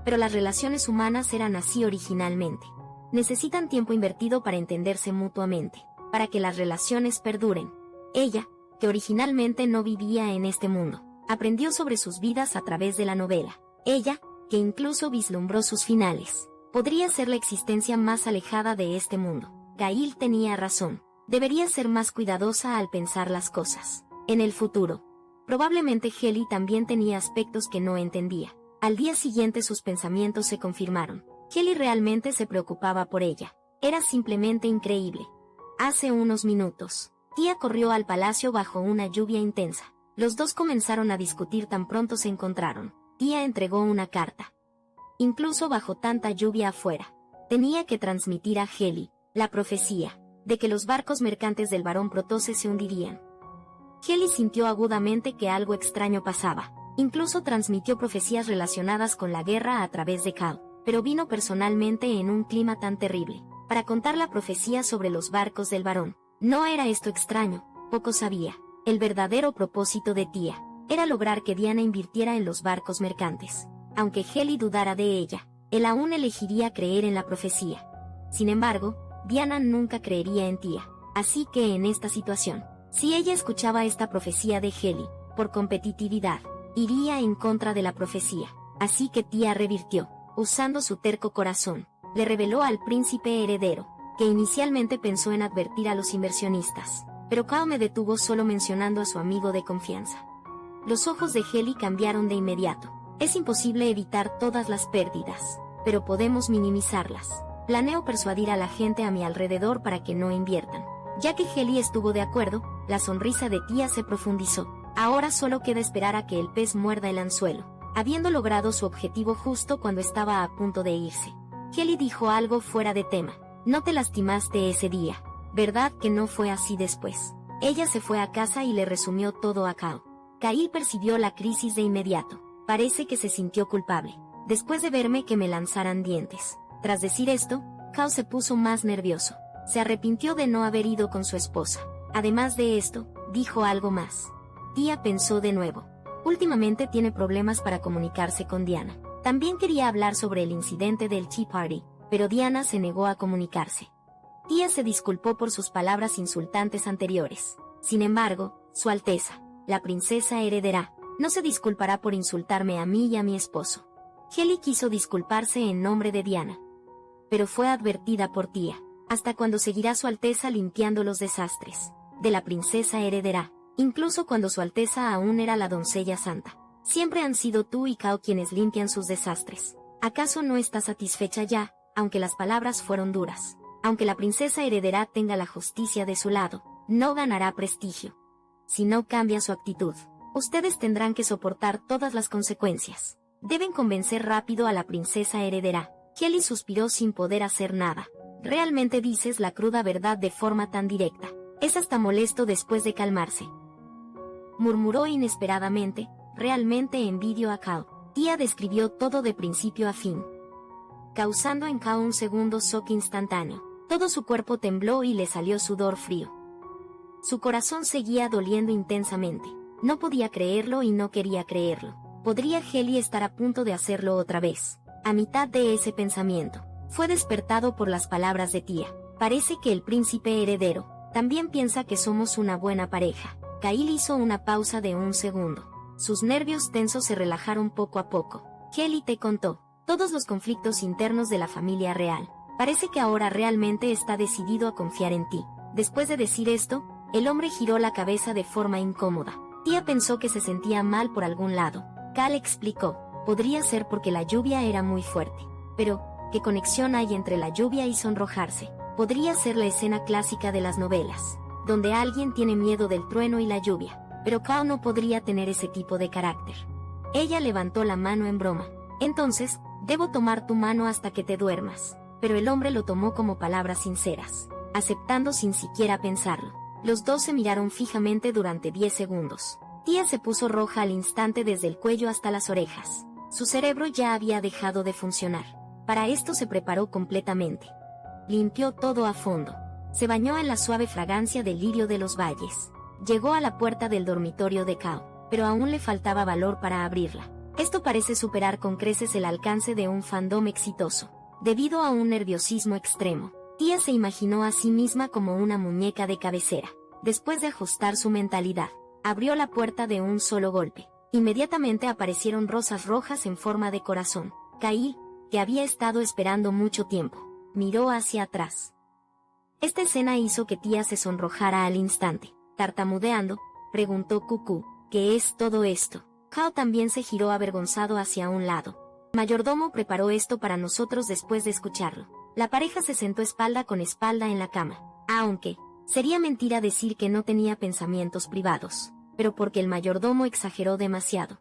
Pero las relaciones humanas eran así originalmente. Necesitan tiempo invertido para entenderse mutuamente, para que las relaciones perduren. Ella, que originalmente no vivía en este mundo, aprendió sobre sus vidas a través de la novela. Ella, que incluso vislumbró sus finales, podría ser la existencia más alejada de este mundo. Cail tenía razón. Debería ser más cuidadosa al pensar las cosas. En el futuro. Probablemente Heli también tenía aspectos que no entendía. Al día siguiente sus pensamientos se confirmaron. Heli realmente se preocupaba por ella. Era simplemente increíble. Hace unos minutos, Tía corrió al palacio bajo una lluvia intensa. Los dos comenzaron a discutir tan pronto se encontraron. Tía entregó una carta. Incluso bajo tanta lluvia afuera, tenía que transmitir a Heli la profecía de que los barcos mercantes del barón Protose se hundirían. Heli sintió agudamente que algo extraño pasaba. Incluso transmitió profecías relacionadas con la guerra a través de Cao, pero vino personalmente en un clima tan terrible para contar la profecía sobre los barcos del barón. No era esto extraño, poco sabía. El verdadero propósito de Tía era lograr que Diana invirtiera en los barcos mercantes. Aunque Heli dudara de ella, él aún elegiría creer en la profecía. Sin embargo, Diana nunca creería en Tía. Así que en esta situación, si ella escuchaba esta profecía de Heli, por competitividad, iría en contra de la profecía. Así que Tía revirtió, usando su terco corazón, le reveló al príncipe heredero que inicialmente pensó en advertir a los inversionistas, pero Kao me detuvo solo mencionando a su amigo de confianza. Los ojos de Heli cambiaron de inmediato. Es imposible evitar todas las pérdidas, pero podemos minimizarlas. Planeo persuadir a la gente a mi alrededor para que no inviertan. Ya que Heli estuvo de acuerdo, la sonrisa de Tia se profundizó. Ahora solo queda esperar a que el pez muerda el anzuelo. Habiendo logrado su objetivo justo cuando estaba a punto de irse, Heli dijo algo fuera de tema. No te lastimaste ese día, ¿verdad que no fue así después? Ella se fue a casa y le resumió todo a Kao. Kyle percibió la crisis de inmediato. Parece que se sintió culpable, después de verme que me lanzaran dientes. Tras decir esto, Kao se puso más nervioso. Se arrepintió de no haber ido con su esposa. Además de esto, dijo algo más. Tia pensó de nuevo. Últimamente tiene problemas para comunicarse con Diana. También quería hablar sobre el incidente del Tea Party, pero Diana se negó a comunicarse. Tia se disculpó por sus palabras insultantes anteriores. Sin embargo, Su Alteza, la princesa heredera, no se disculpará por insultarme a mí y a mi esposo. Heli quiso disculparse en nombre de Diana, pero fue advertida por Tia. ¿Hasta cuándo seguirá Su Alteza limpiando los desastres de la princesa heredera? Incluso cuando Su Alteza aún era la doncella santa. Siempre han sido tú y Kao quienes limpian sus desastres. ¿Acaso no está satisfecha ya, aunque las palabras fueron duras? Aunque la princesa heredera tenga la justicia de su lado, no ganará prestigio. Si no cambia su actitud, ustedes tendrán que soportar todas las consecuencias. Deben convencer rápido a la princesa heredera. Heli suspiró sin poder hacer nada. Realmente dices la cruda verdad de forma tan directa. Es hasta molesto después de calmarse. Murmuró inesperadamente, realmente envidio a Kao. Tia describió todo de principio a fin, causando en Kao un segundo shock instantáneo. Todo su cuerpo tembló y le salió sudor frío. Su corazón seguía doliendo intensamente. No podía creerlo y no quería creerlo. ¿Podría Heli estar a punto de hacerlo otra vez? A mitad de ese pensamiento, fue despertado por las palabras de Tia. Parece que el príncipe heredero también piensa que somos una buena pareja. Kyle hizo una pausa de un segundo. Sus nervios tensos se relajaron poco a poco. Heli te contó todos los conflictos internos de la familia real. Parece que ahora realmente está decidido a confiar en ti. Después de decir esto, el hombre giró la cabeza de forma incómoda. Tia pensó que se sentía mal por algún lado. Cal explicó, podría ser porque la lluvia era muy fuerte. Pero, ¿qué conexión hay entre la lluvia y sonrojarse? Podría ser la escena clásica de las novelas, donde alguien tiene miedo del trueno y la lluvia. Pero Kao no podría tener ese tipo de carácter. Ella levantó la mano en broma. Entonces, debo tomar tu mano hasta que te duermas. Pero el hombre lo tomó como palabras sinceras, aceptando sin siquiera pensarlo. Los dos se miraron fijamente durante 10 segundos. Tia se puso roja al instante desde el cuello hasta las orejas. Su cerebro ya había dejado de funcionar. Para esto se preparó completamente. Limpió todo a fondo. Se bañó en la suave fragancia del lirio de los valles. Llegó a la puerta del dormitorio de Kao, pero aún le faltaba valor para abrirla. Esto parece superar con creces el alcance de un fandom exitoso. Debido a un nerviosismo extremo, Tia se imaginó a sí misma como una muñeca de cabecera. Después de ajustar su mentalidad, abrió la puerta de un solo golpe. Inmediatamente aparecieron rosas rojas en forma de corazón. Kyle, que había estado esperando mucho tiempo, miró hacia atrás. Esta escena hizo que Tia se sonrojara al instante. Tartamudeando, preguntó Cucú, ¿qué es todo esto? Kao también se giró avergonzado hacia un lado. Mayordomo preparó esto para nosotros después de escucharlo. La pareja se sentó espalda con espalda en la cama. Aunque, sería mentira decir que no tenía pensamientos privados, pero porque el mayordomo exageró demasiado.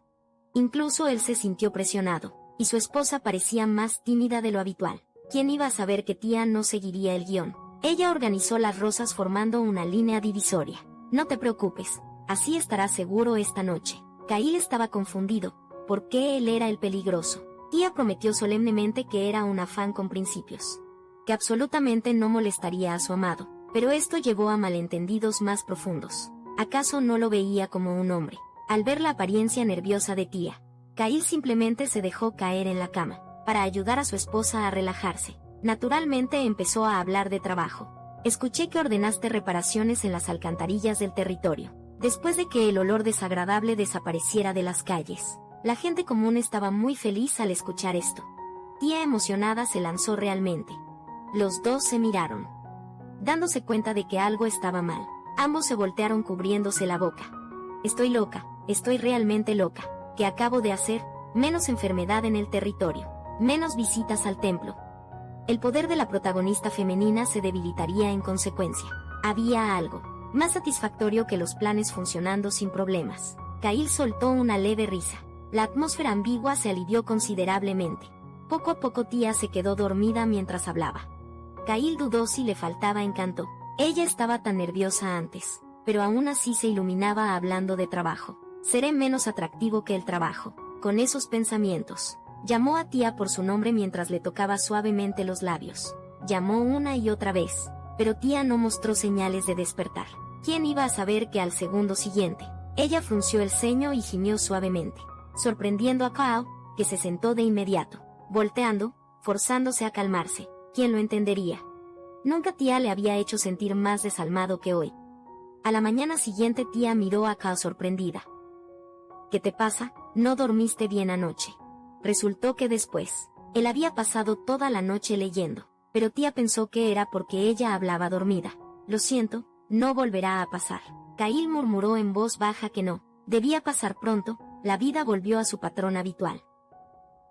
Incluso él se sintió presionado, y su esposa parecía más tímida de lo habitual. ¿Quién iba a saber que Tia no seguiría el guión? Ella organizó las rosas formando una línea divisoria. No te preocupes, así estarás seguro esta noche. Kyle estaba confundido. ¿Por qué él era el peligroso? Tia prometió solemnemente que era una fan con principios, que absolutamente no molestaría a su amado, pero esto llevó a malentendidos más profundos. ¿Acaso no lo veía como un hombre? Al ver la apariencia nerviosa de Tia, Kyle simplemente se dejó caer en la cama, para ayudar a su esposa a relajarse. Naturalmente empezó a hablar de trabajo. Escuché que ordenaste reparaciones en las alcantarillas del territorio. Después de que el olor desagradable desapareciera de las calles, la gente común estaba muy feliz al escuchar esto. Tia emocionada se lanzó realmente. Los dos se miraron. dándose cuenta de que algo estaba mal. Ambos se voltearon cubriéndose la boca. Estoy loca, estoy realmente loca. ¿Qué acabo de hacer? Menos enfermedad en el territorio. Menos visitas al templo. El poder de la protagonista femenina se debilitaría en consecuencia. Había algo más satisfactorio que los planes funcionando sin problemas. Kyle soltó una leve risa. La atmósfera ambigua se alivió considerablemente. Poco a poco Tia se quedó dormida mientras hablaba. Kyle dudó si le faltaba encanto. Ella estaba tan nerviosa antes, pero aún así se iluminaba hablando de trabajo. Seré menos atractivo que el trabajo. Con esos pensamientos, llamó a Tia por su nombre mientras le tocaba suavemente los labios. Llamó una y otra vez, pero Tia no mostró señales de despertar. ¿Quién iba a saber que al segundo siguiente? Ella frunció el ceño y gimió suavemente, sorprendiendo a Kyle, que se sentó de inmediato, volteando, forzándose a calmarse. ¿Quién lo entendería? Nunca Tia le había hecho sentir más desalmado que hoy. A la mañana siguiente Tia miró a Kyle sorprendida. ¿Qué te pasa? ¿No dormiste bien anoche? Resultó que después, él había pasado toda la noche leyendo, pero Tia pensó que era porque ella hablaba dormida. Lo siento, no volverá a pasar. Kyle murmuró en voz baja que no, debía pasar pronto, la vida volvió a su patrón habitual.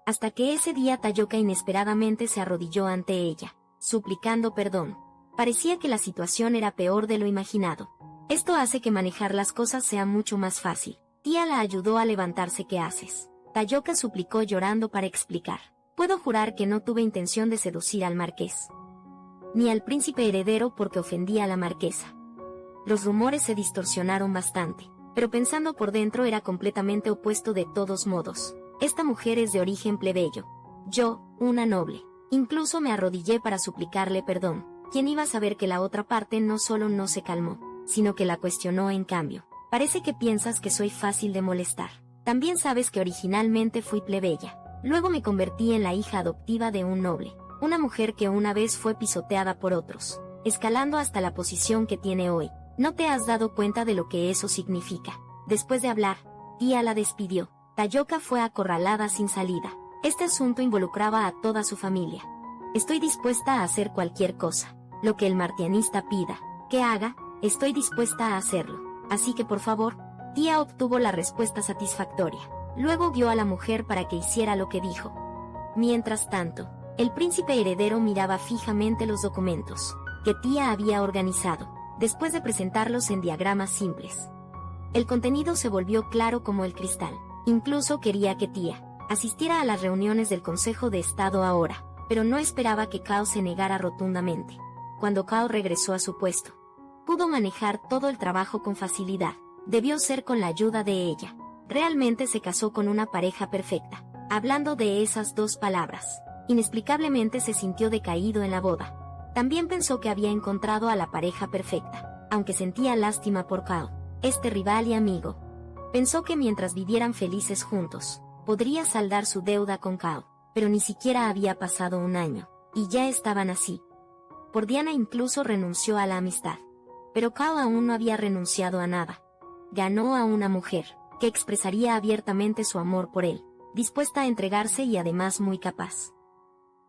Hasta que ese día Tayoka inesperadamente se arrodilló ante ella, suplicando perdón. Parecía que la situación era peor de lo imaginado. Esto hace que manejar las cosas sea mucho más fácil. Tia la ayudó a levantarse. ¿Qué haces? Tayoka suplicó llorando para explicar. Puedo jurar que no tuve intención de seducir al marqués. Ni al príncipe heredero porque ofendía a la marquesa. Los rumores se distorsionaron bastante, pero pensando por dentro era completamente opuesto de todos modos. Esta mujer es de origen plebeyo. Yo, una noble. Incluso me arrodillé para suplicarle perdón. ¿Quién iba a saber que la otra parte no solo no se calmó, sino que la cuestionó en cambio? Parece que piensas que soy fácil de molestar. También sabes que originalmente fui plebeya. Luego me convertí en la hija adoptiva de un noble. Una mujer que una vez fue pisoteada por otros, escalando hasta la posición que tiene hoy. ¿No te has dado cuenta de lo que eso significa? Después de hablar, Tia la despidió. Tayoka fue acorralada sin salida. Este asunto involucraba a toda su familia. Estoy dispuesta a hacer cualquier cosa. Lo que el martianista pida que haga, estoy dispuesta a hacerlo. Así que por favor. Tia obtuvo la respuesta satisfactoria. Luego guió a la mujer para que hiciera lo que dijo. Mientras tanto, el príncipe heredero miraba fijamente los documentos que Tia había organizado, después de presentarlos en diagramas simples. El contenido se volvió claro como el cristal. Incluso quería que Tia asistiera a las reuniones del Consejo de Estado ahora, pero no esperaba que Kao se negara rotundamente. Cuando Kao regresó a su puesto, pudo manejar todo el trabajo con facilidad. Debió ser con la ayuda de ella. Realmente se casó con una pareja perfecta. Hablando de esas dos palabras, inexplicablemente se sintió decaído en la boda. También pensó que había encontrado a la pareja perfecta, aunque sentía lástima por Kao, este rival y amigo. Pensó que mientras vivieran felices juntos, podría saldar su deuda con Kao, pero ni siquiera había pasado un año, y ya estaban así. Por Diana incluso renunció a la amistad. Pero Kao aún no había renunciado a nada. Ganó a una mujer que expresaría abiertamente su amor por él, dispuesta a entregarse y además muy capaz.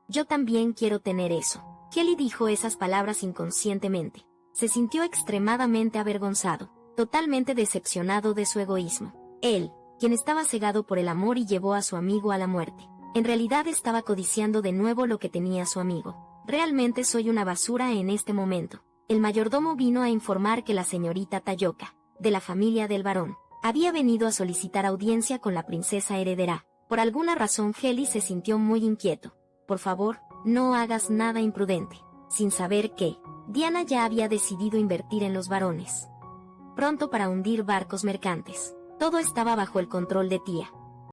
Yo también quiero tener eso. Kelly dijo esas palabras inconscientemente. Se sintió extremadamente avergonzado, totalmente decepcionado de su egoísmo. Él, quien estaba cegado por el amor y llevó a su amigo a la muerte, en realidad estaba codiciando de nuevo lo que tenía su amigo. Realmente soy una basura en este momento. El mayordomo vino a informar que la señorita Tayoka, de la familia del varón, había venido a solicitar audiencia con la princesa heredera. Por alguna razón Heli se sintió muy inquieto. Por favor, no hagas nada imprudente. Sin saber que Diana ya había decidido invertir en los varones. Pronto para hundir barcos mercantes. Todo estaba bajo el control de Tia.